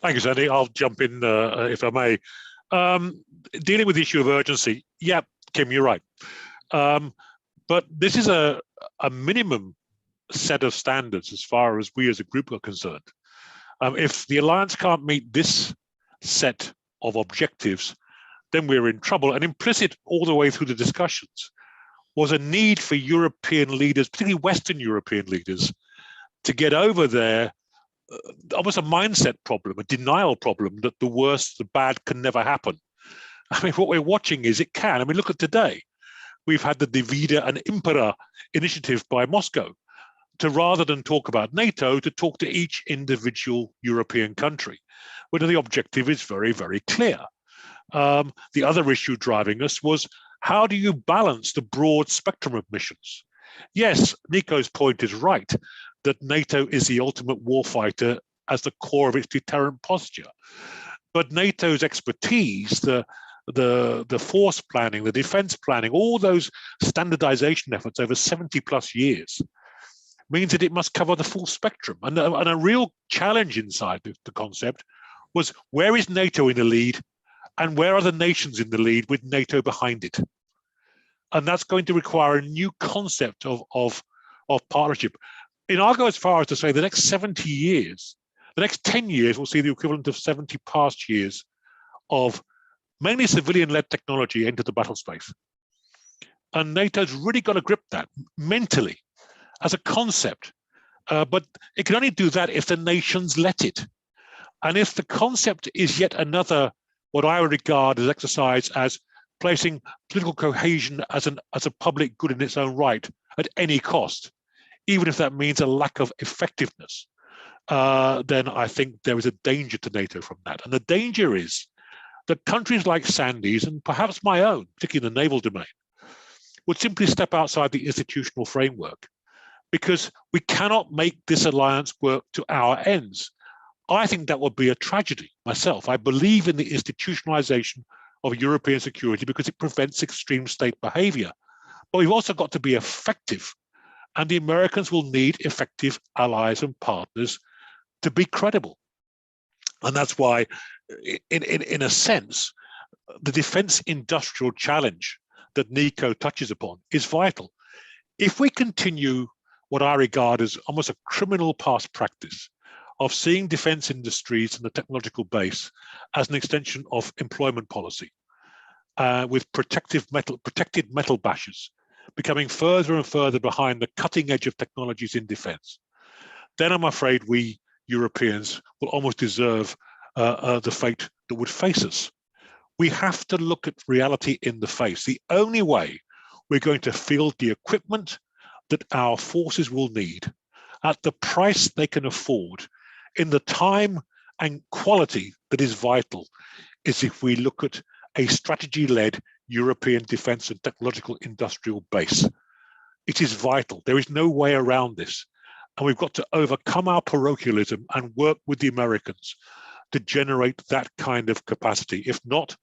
Thank you, Sandy. I'll jump in if I may. Dealing with the issue of urgency, yeah, Kim, you're right. But this is a minimum set of standards as far as we as a group are concerned. If the alliance can't meet this set of objectives, then we're in trouble. And implicit all the way through the discussions was a need for European leaders, particularly Western European leaders, to get over their almost a mindset problem, a denial problem that the worst, the bad can never happen. I mean, what we're watching is it can. I mean, look at today. We've had the Divide and Impera initiative by Moscow to, rather than talk about NATO, to talk to each individual European country, where the objective is very, very clear. The other issue driving us was, how do you balance the broad spectrum of missions? Yes, Nico's point is right, that NATO is the ultimate warfighter as the core of its deterrent posture. But NATO's expertise, the force planning, the defense planning, all those standardization efforts over 70 plus years means that it must cover the full spectrum. And a real challenge inside the concept was, where is NATO in the lead and where are the nations in the lead with NATO behind it? And that's going to require a new concept of partnership. And I'll go as far as to say the next 70 years, the next 10 years will see the equivalent of 70 past years of mainly civilian-led technology enter the battle space. And NATO's really got to grip that mentally as a concept. But it can only do that if the nations let it. And if the concept is yet another, what I would regard as exercise as placing political cohesion as a public good in its own right at any cost, even if that means a lack of effectiveness, then I think there is a danger to NATO from that. And the danger is that countries like Sandy's, and perhaps my own, particularly in the naval domain, would simply step outside the institutional framework, because we cannot make this alliance work to our ends. I think that would be a tragedy myself. I believe in the institutionalization of European security because it prevents extreme state behavior. But we've also got to be effective. And the Americans will need effective allies and partners to be credible. And that's why, in a sense, the defense industrial challenge that Nico touches upon is vital. If we continue what I regard as almost a criminal past practice of seeing defense industries and the technological base as an extension of employment policy, with protected metal bashes, becoming further and further behind the cutting edge of technologies in defense, then I'm afraid we Europeans will almost deserve the fate that would face us. We have to look at reality in the face. The only way we're going to field the equipment that our forces will need at the price they can afford in the time and quality that is vital is if we look at a strategy-led European defense and technological industrial base. It is vital. There is no way around this. And we've got to overcome our parochialism and work with the Americans to generate that kind of capacity. If not,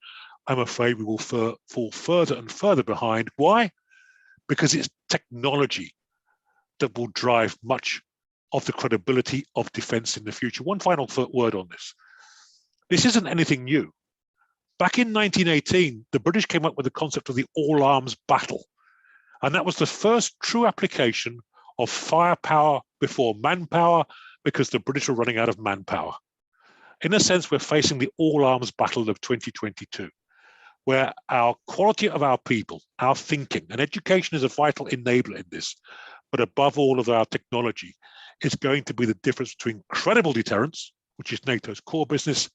I'm afraid we will fall further and further behind. Why? Because it's technology that will drive much of the credibility of defense in the future. One final word on this. This isn't anything new. Back in 1918, the British came up with the concept of the all-arms battle. And that was the first true application of firepower before manpower, because the British were running out of manpower. In a sense, we're facing the all-arms battle of 2022, where our quality of our people, our thinking, and education is a vital enabler in this, but above all of our technology, is going to be the difference between credible deterrence, which is NATO's core business,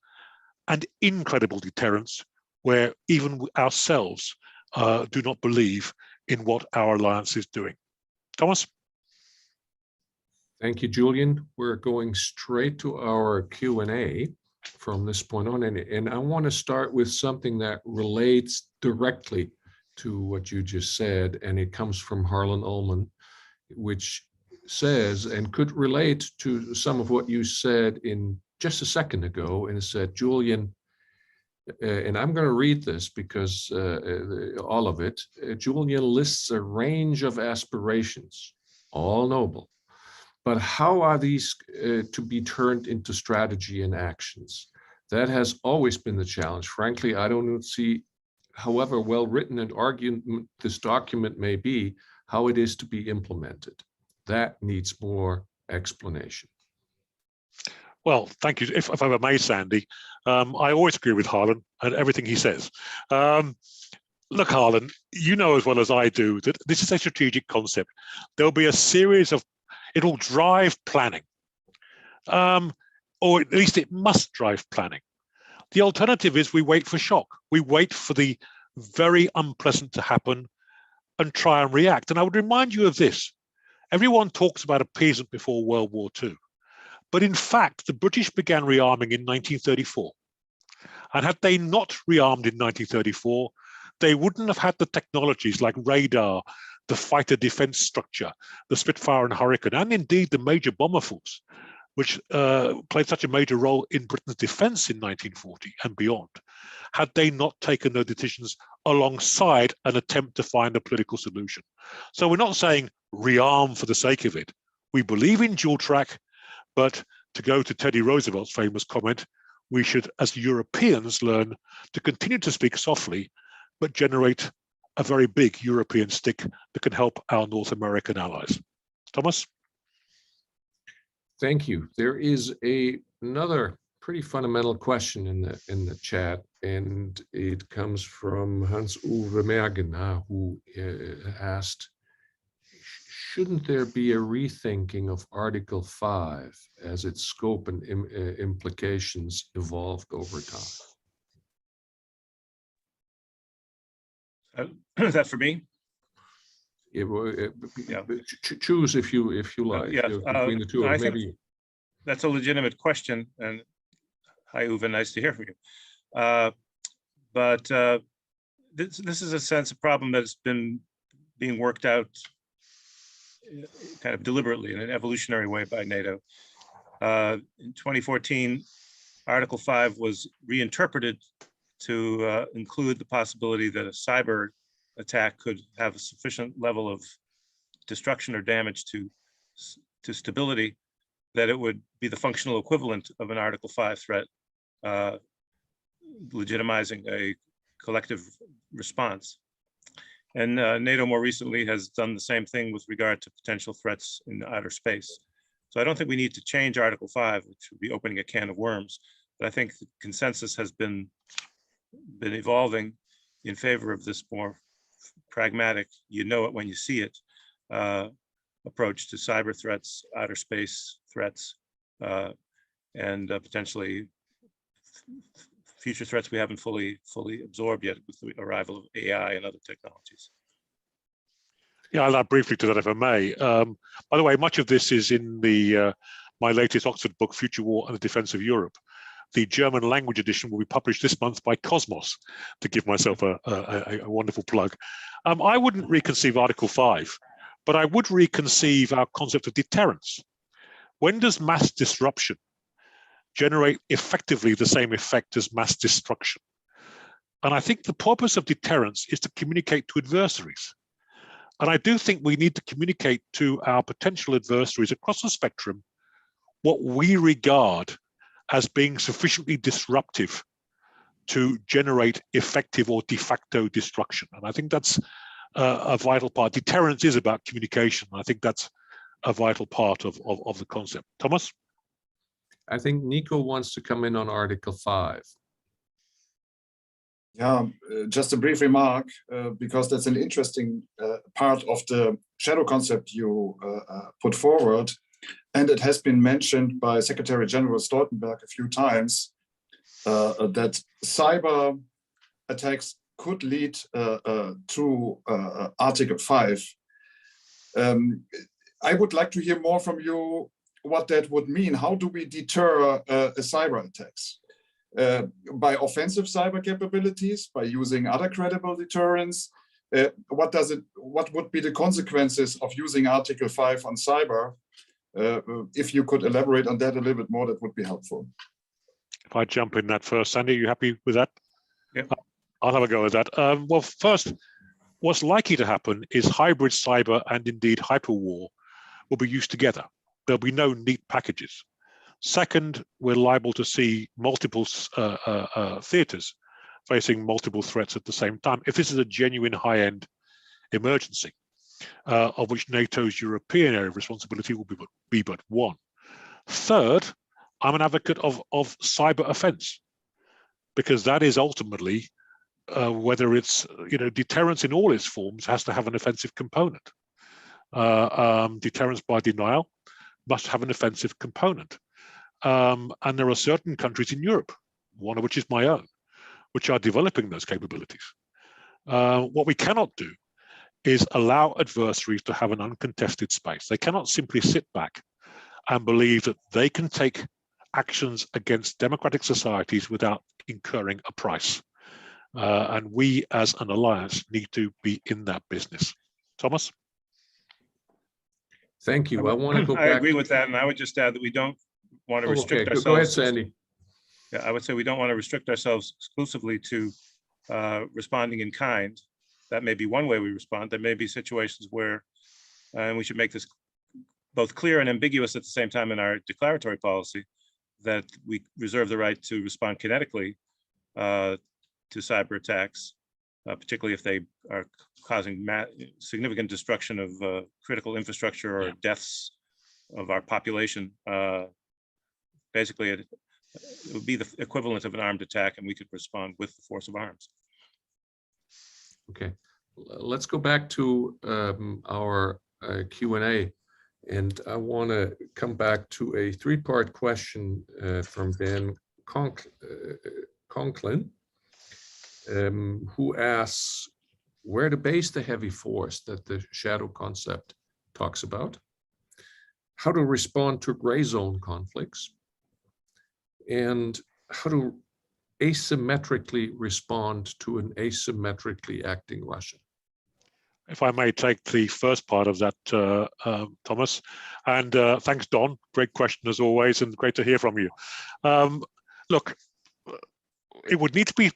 and incredible deterrence, where even ourselves do not believe in what our alliance is doing. Thomas? Thank you, Julian. We're going straight to our Q&A from this point on. And I want to start with something that relates directly to what you just said. And it comes from Harlan Ullman, which says, and could relate to some of what you said in just a second ago. And it said, Julian, and I'm going to read this because all of it, Julian lists a range of aspirations, all noble. But how are these to be turned into strategy and actions? That has always been the challenge. Frankly, I don't see, however well written an argument this document may be, how it is to be implemented. That needs more explanation. Well, thank you. If I may, Sandy, I always agree with Harlan and everything he says. Look, Harlan, you know as well as I do that this is a strategic concept. There'll be a series of, it'll drive planning, or at least it must drive planning. The alternative is we wait for shock. We wait for the very unpleasant to happen and try and react. And I would remind you of this. Everyone talks about appeasement before World War II. But in fact, the British began rearming in 1934. And had they not rearmed in 1934, they wouldn't have had the technologies like radar, the fighter defense structure, the Spitfire and Hurricane, and indeed the major bomber force, which played such a major role in Britain's defense in 1940 and beyond, had they not taken those decisions alongside an attempt to find a political solution. So we're not saying rearm for the sake of it. We believe in dual track, but to go to Teddy Roosevelt's famous comment, we should, as Europeans, learn to continue to speak softly, but generate a very big European stick that can help our North American allies. Thomas? Thank you. There is another pretty fundamental question in the chat, and it comes from Hans-Uwe Mergener, who asked, shouldn't there be a rethinking of Article 5 as its scope and implications evolved over time? Is that for me? Choose if you like. Yes, Between the two, I maybe. think that's a legitimate question. And hi, Uwe, nice to hear from you. But this is a sense of problem that's been being worked out kind of deliberately in an evolutionary way by NATO. In 2014, Article 5 was reinterpreted to include the possibility that a cyber attack could have a sufficient level of destruction or damage to stability that it would be the functional equivalent of an Article 5 threat, legitimizing a collective response. And NATO more recently has done the same thing with regard to potential threats in outer space. So I don't think we need to change Article 5, which would be opening a can of worms. But I think the consensus has been evolving in favor of this more pragmatic, you know it when you see it, approach to cyber threats, outer space threats, and potentially future threats we haven't fully absorbed yet with the arrival of AI and other technologies. Yeah, I'll add briefly to that if I may. By the way, much of this is in the my latest Oxford book, Future War and the Defense of Europe. The German language edition will be published this month by Cosmos, to give myself a wonderful plug. I wouldn't reconceive Article 5, but I would reconceive our concept of deterrence. When does mass disruption generate effectively the same effect as mass destruction? And I think the purpose of deterrence is to communicate to adversaries. And I do think we need to communicate to our potential adversaries across the spectrum what we regard as being sufficiently disruptive to generate effective or de facto destruction. And I think that's a vital part. Deterrence is about communication. I think that's a vital part of the concept. Thomas? I think Nico wants to come in on Article 5. Yeah, just a brief remark, because that's an interesting part of the shadow concept you put forward. And it has been mentioned by Secretary General Stoltenberg a few times that cyber attacks could lead to Article 5. I would like to hear more from you what that would mean. How do we deter cyber attacks? By offensive cyber capabilities, by using other credible deterrents? What would be the consequences of using Article 5 on cyber? If you could elaborate on that a little bit more, that would be helpful. If I jump in that first, Sandy, are you happy with that? Yep. I'll have a go at that. Well, first, what's likely to happen is hybrid cyber and indeed hyperwar will be used together. There'll be no neat packages. Second, we're liable to see multiple theaters facing multiple threats at the same time. If this is a genuine high-end emergency, of which NATO's European area of responsibility will be but one. Third, I'm an advocate of cyber offense, because that is ultimately whether it's deterrence in all its forms has to have an offensive component. Deterrence by denial must have an offensive component. And there are certain countries in Europe, one of which is my own, which are developing those capabilities. What we cannot do is allow adversaries to have an uncontested space. They cannot simply sit back and believe that they can take actions against democratic societies without incurring a price. And we as an alliance need to be in that business. Thomas? Thank you. I want to go back. I agree with that, and I would just add that we don't want to restrict ourselves. Go ahead, Sandy. Yeah, I would say we don't want to restrict ourselves exclusively to responding in kind. That may be one way we respond. There may be situations where, and we should make this both clear and ambiguous at the same time in our declaratory policy, that we reserve the right to respond kinetically to cyber attacks, particularly if they are causing significant destruction of critical infrastructure or deaths of our population. Basically, it would be the equivalent of an armed attack, and we could respond with the force of arms. Okay, let's go back to our Q&A. And I want to come back to a three-part question from Dan Conklin, who asks where to base the heavy force that the shadow concept talks about, how to respond to gray zone conflicts, and how to asymmetrically respond to an asymmetrically acting Russia. If I may take the first part of that, Thomas, and thanks, Don. Great question as always, and great to hear from you. Look, it would need to be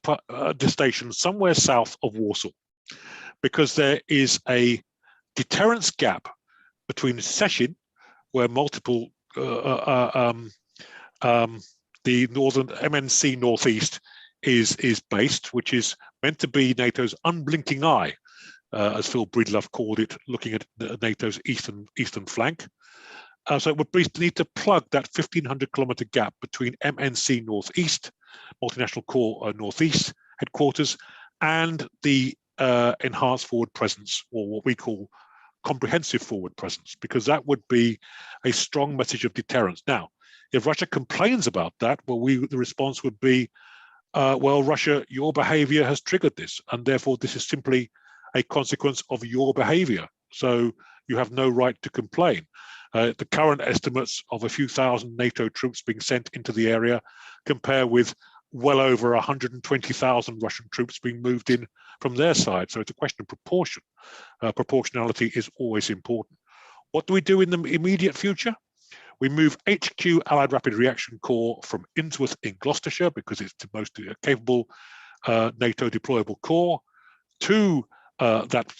stationed somewhere south of Warsaw, because there is a deterrence gap between Szczecin, where multiple the northern MNC Northeast is based, which is meant to be NATO's unblinking eye, as Phil Breedlove called it, looking at NATO's eastern flank. So it would need to plug that 1,500-kilometer gap between MNC Northeast, Multinational Corps Northeast headquarters, and the enhanced forward presence, or what we call comprehensive forward presence, because that would be a strong message of deterrence. Now, if Russia complains about that, well, the response would be, well, Russia, your behavior has triggered this, and therefore this is simply a consequence of your behavior. So you have no right to complain. The current estimates of a few thousand NATO troops being sent into the area compare with well over 120,000 Russian troops being moved in from their side. So it's a question of proportion. Proportionality is always important. What do we do in the immediate future? We move HQ Allied Rapid Reaction Corps from Innsworth in Gloucestershire, because it's the most capable NATO deployable corps, to that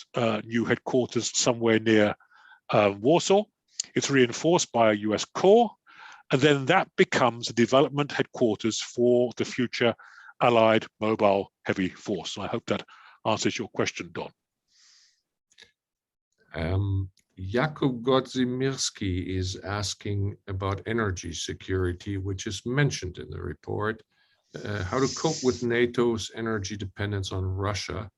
new headquarters somewhere near Warsaw. It's reinforced by a US corps, and then that becomes a development headquarters for the future Allied mobile heavy force. I hope that answers your question, Don. Jakub Godzimirski is asking about energy security, which is mentioned in the report, how to cope with NATO's energy dependence on Russia.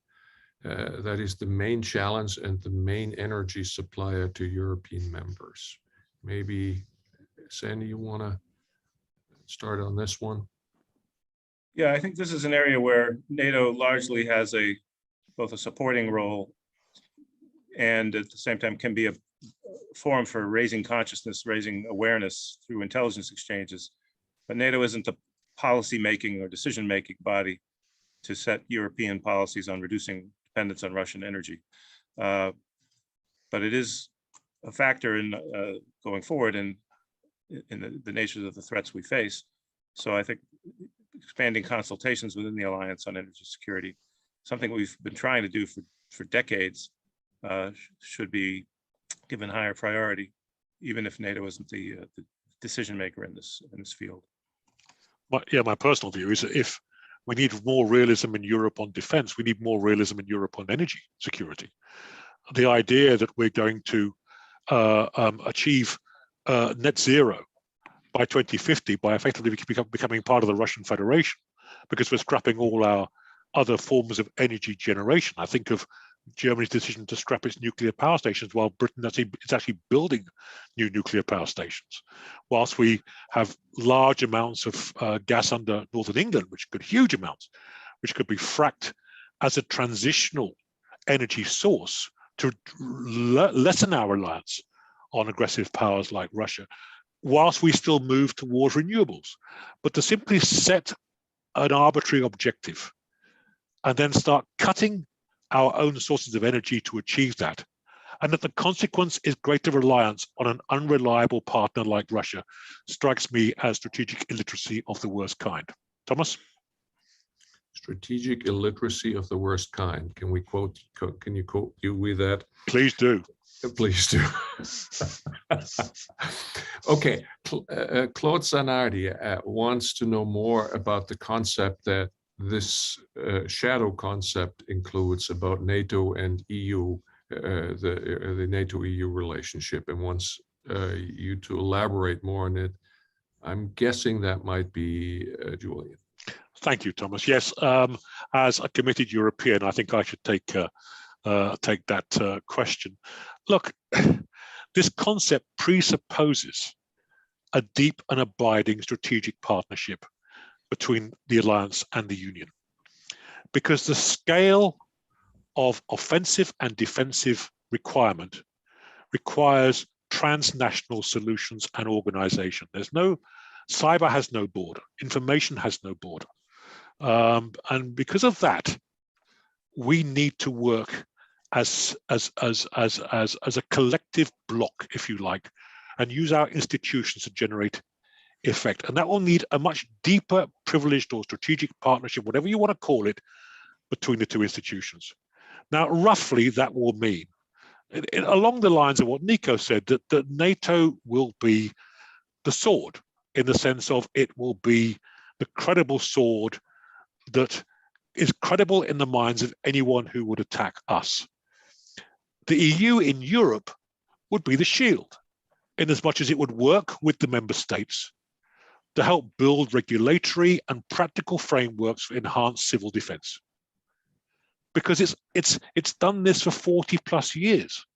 That is the main challenge and the main energy supplier to European members. Maybe, Sandy, you want to start on this one? Yeah, I think this is an area where NATO largely has both a supporting role and at the same time can be forum for raising consciousness, raising awareness through intelligence exchanges. But NATO isn't a policy-making or decision-making body to set European policies on reducing dependence on Russian energy. But it is a factor in going forward in the nature of the threats we face. So I think expanding consultations within the alliance on energy security, something we've been trying to do for decades, should be given higher priority, even if NATO isn't the decision maker in this field. My personal view is that if we need more realism in Europe on defense, we need more realism in Europe on energy security. The idea that we're going to achieve net zero by 2050 by effectively becoming part of the Russian Federation, because we're scrapping all our other forms of energy generation. I think of Germany's decision to scrap its nuclear power stations while Britain is actually building new nuclear power stations. Whilst we have large amounts of gas under Northern England, huge amounts, which could be fracked as a transitional energy source to lessen our reliance on aggressive powers like Russia, whilst we still move towards renewables. But to simply set an arbitrary objective and then start cutting our own sources of energy to achieve that, and that the consequence is greater reliance on an unreliable partner like Russia, strikes me as strategic illiteracy of the worst kind. Thomas? Strategic illiteracy of the worst kind. Can you quote you with that? Please do. Please do. Okay, Claude Zanardi wants to know more about the concept that this shadow concept includes about NATO and EU, the NATO-EU relationship, and wants you to elaborate more on it. I'm guessing that might be Julian. Thank you, Thomas. Yes, as a committed European, I think I should take that question. Look, this concept presupposes a deep and abiding strategic partnership between the alliance and the union, because the scale of offensive and defensive requirement requires transnational solutions and organization. Cyber has no border, information has no border. And because of that, we need to work as a collective block, if you like, and use our institutions to generate effect. And that will need a much deeper privileged or strategic partnership, whatever you want to call it, between the two institutions. Now, roughly that will mean, along the lines of what Nico said, that NATO will be the sword, in the sense of it will be the credible sword that is credible in the minds of anyone who would attack us. The EU in Europe would be the shield, in as much as it would work with the member states to help build regulatory and practical frameworks for enhanced civil defense. Because it's done this for 40 plus years.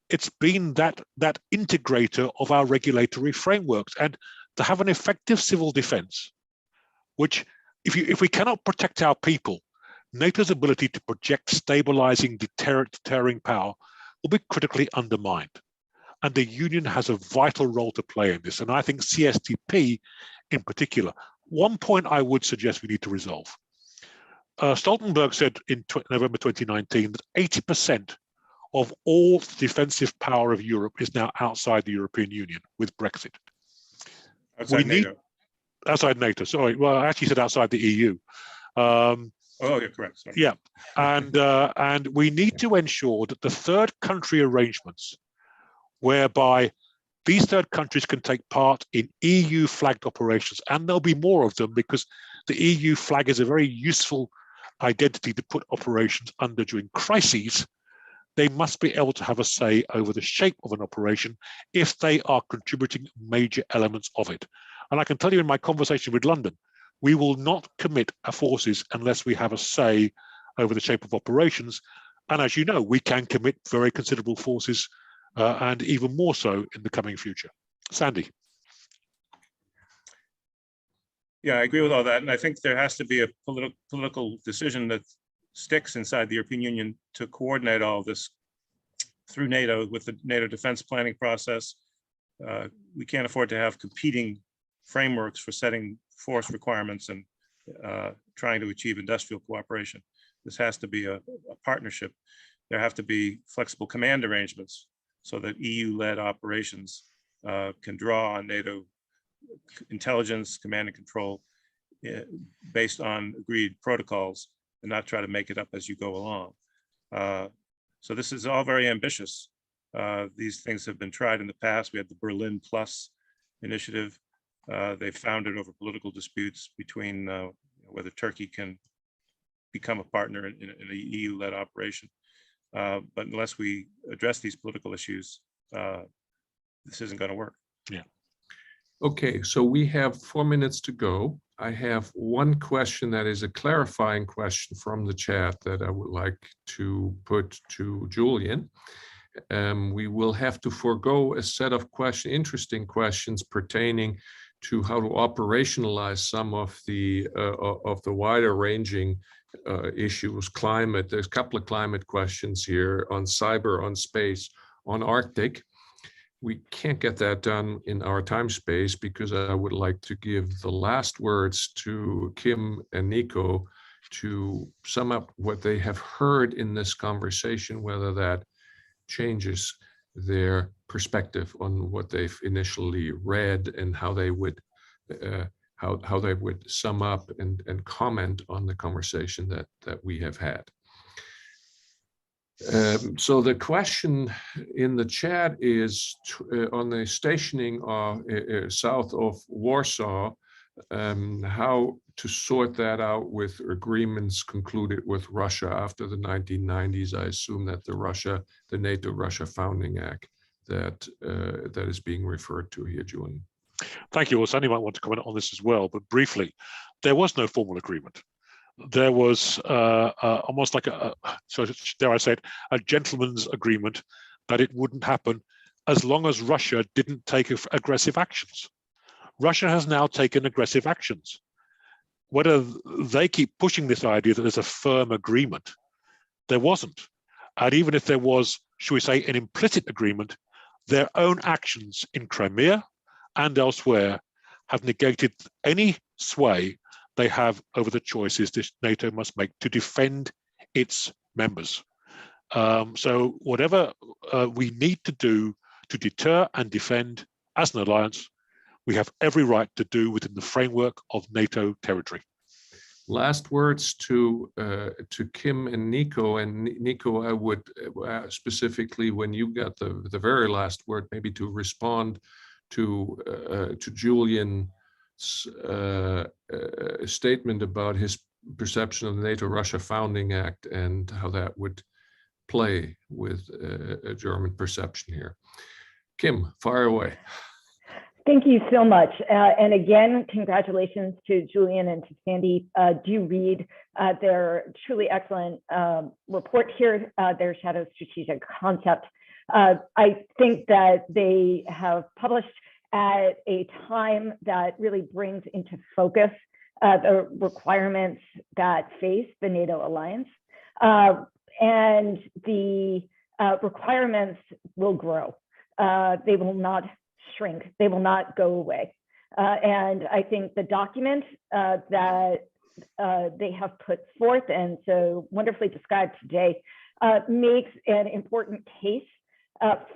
It's been that integrator of our regulatory frameworks, and to have an effective civil defense, which if we cannot protect our people, NATO's ability to project stabilizing deterring power will be critically undermined. And the Union has a vital role to play in this. And I think CSTP in particular. One point I would suggest we need to resolve. Stoltenberg said in November 2019 that 80% of all defensive power of Europe is now outside the European Union with Brexit. Outside NATO. Outside NATO, sorry. Well, I actually said outside the EU. Oh, you're correct. Sorry. Yeah, and we need to ensure that the third country arrangements, whereby these third countries can take part in EU flagged operations, and there'll be more of them because the EU flag is a very useful identity to put operations under during crises. They must be able to have a say over the shape of an operation if they are contributing major elements of it. And I can tell you in my conversation with London, we will not commit our forces unless we have a say over the shape of operations. And as you know, we can commit very considerable forces and even more so in the coming future. Sandy. Yeah, I agree with all that. And I think there has to be a political decision that sticks inside the European Union to coordinate all this through NATO with the NATO defense planning process. We can't afford to have competing frameworks for setting force requirements and trying to achieve industrial cooperation. This has to be a partnership. There have to be flexible command arrangements so that EU-led operations can draw on NATO intelligence, command and control based on agreed protocols and not try to make it up as you go along. So this is all very ambitious. These things have been tried in the past. We had the Berlin Plus initiative. They found it over political disputes between whether Turkey can become a partner in an EU-led operation. But unless we address these political issues, this isn't going to work. Yeah. Okay, so we have 4 minutes to go. I have one question that is a clarifying question from the chat that I would like to put to Julian. We will have to forego a set of interesting questions pertaining to how to operationalize some of the wider ranging issues. Climate, there's a couple of climate questions here on cyber, on space, on Arctic. We can't get that done in our time space because I would like to give the last words to Kim and Nico to sum up what they have heard in this conversation, whether that changes their perspective on what they've initially read and how they would how they would sum up and comment on the conversation that we have had. So the question in the chat is on the stationing south of Warsaw, how to sort that out with agreements concluded with Russia after the 1990s. I assume that the NATO-Russia Founding Act that is being referred to here, Julian. Thank you. Well, Sandy might want to comment on this as well, but briefly, there was no formal agreement. There was almost like so dare I say it, a gentleman's agreement that it wouldn't happen as long as Russia didn't take aggressive actions. Russia has now taken aggressive actions. Whether they keep pushing this idea that there's a firm agreement, there wasn't. And even if there was, should we say, an implicit agreement, their own actions in Crimea and elsewhere have negated any sway they have over the choices this NATO must make to defend its members. So whatever we need to do to deter and defend as an alliance, we have every right to do within the framework of NATO territory. Last words to Kim and Nico. And Nico, I would specifically, when you got the very last word, maybe to respond to Julian's statement about his perception of the NATO-Russia Founding Act and how that would play with a German perception here. Kim, fire away. Thank you so much. And again, congratulations to Julian and to Sandy. Do read their truly excellent report here, their Shadow Strategic Concept. I think that they have published at a time that really brings into focus the requirements that face the NATO alliance. And the requirements will grow. They will not shrink. They will not go away. And I think the document that they have put forth and so wonderfully described today makes an important case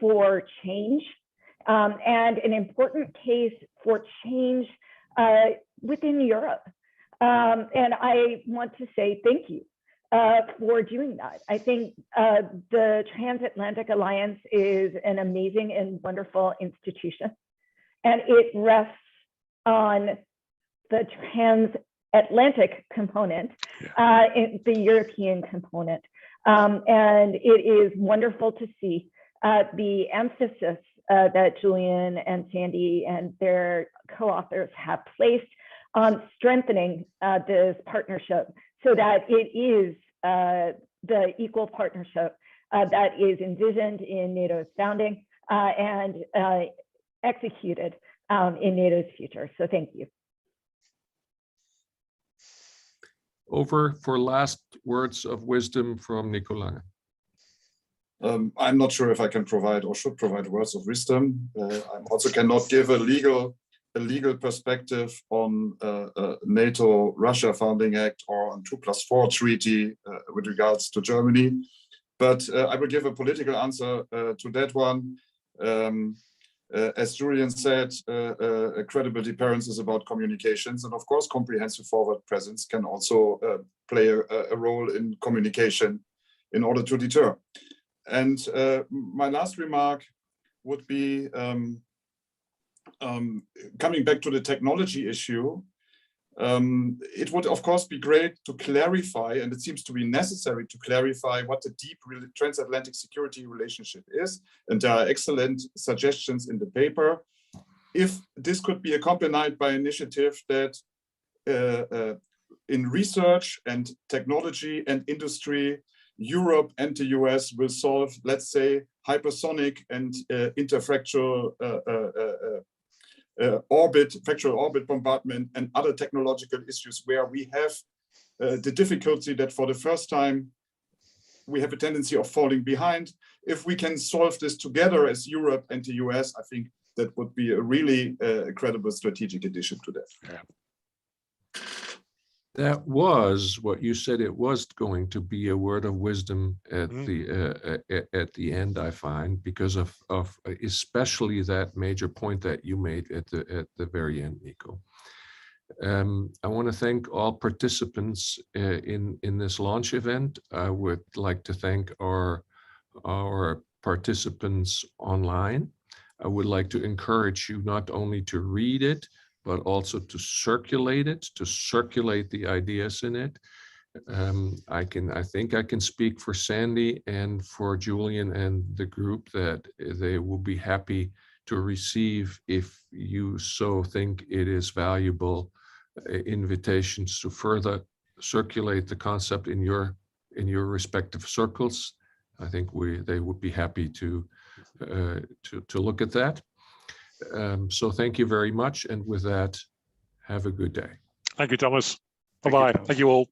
for change and an important case for change within Europe. And I want to say thank you for doing that. I think the Transatlantic Alliance is an amazing and wonderful institution, and it rests on the transatlantic component, the European component. And it is wonderful to see the emphasis that Julian and Sandy and their co-authors have placed on strengthening this partnership so that it is the equal partnership that is envisioned in NATO's founding and executed in NATO's future. So thank you. Over for last words of wisdom from Nico Lange. I'm not sure if I can provide or should provide words of wisdom. I also cannot give a legal perspective on NATO-Russia Founding Act or on 2+4 treaty with regards to Germany. But I will give a political answer to that one. As Julian said, a credible deterrence is about communications, and of course, comprehensive forward presence can also play a role in communication in order to deter. And my last remark would be coming back to the technology issue. It would, of course, be great to clarify, and it seems to be necessary to clarify what the deep transatlantic security relationship is. And there are excellent suggestions in the paper. If this could be accompanied by an initiative that in research and technology and industry, Europe and the US will solve, let's say, hypersonic and interfractal factual orbit bombardment and other technological issues where we have the difficulty that for the first time we have a tendency of falling behind. If we can solve this together as Europe and the US, I think that would be a really credible strategic addition to that. Yeah. That was what you said. It was going to be a word of wisdom at the end, I find, because of especially that major point that you made at the very end, Nico. I want to thank all participants in this launch event. I would like to thank our participants online. I would like to encourage you not only to read it, but also to circulate it, to circulate the ideas in it. I think I can speak for Sandy and for Julian and the group that they will be happy to receive, if you so think it is valuable, invitations to further circulate the concept in your respective circles. I think they would be happy to look at that. So thank you very much. And with that, have a good day. Thank you, Thomas. Thank you, Bye-bye. Thomas. Thank you all.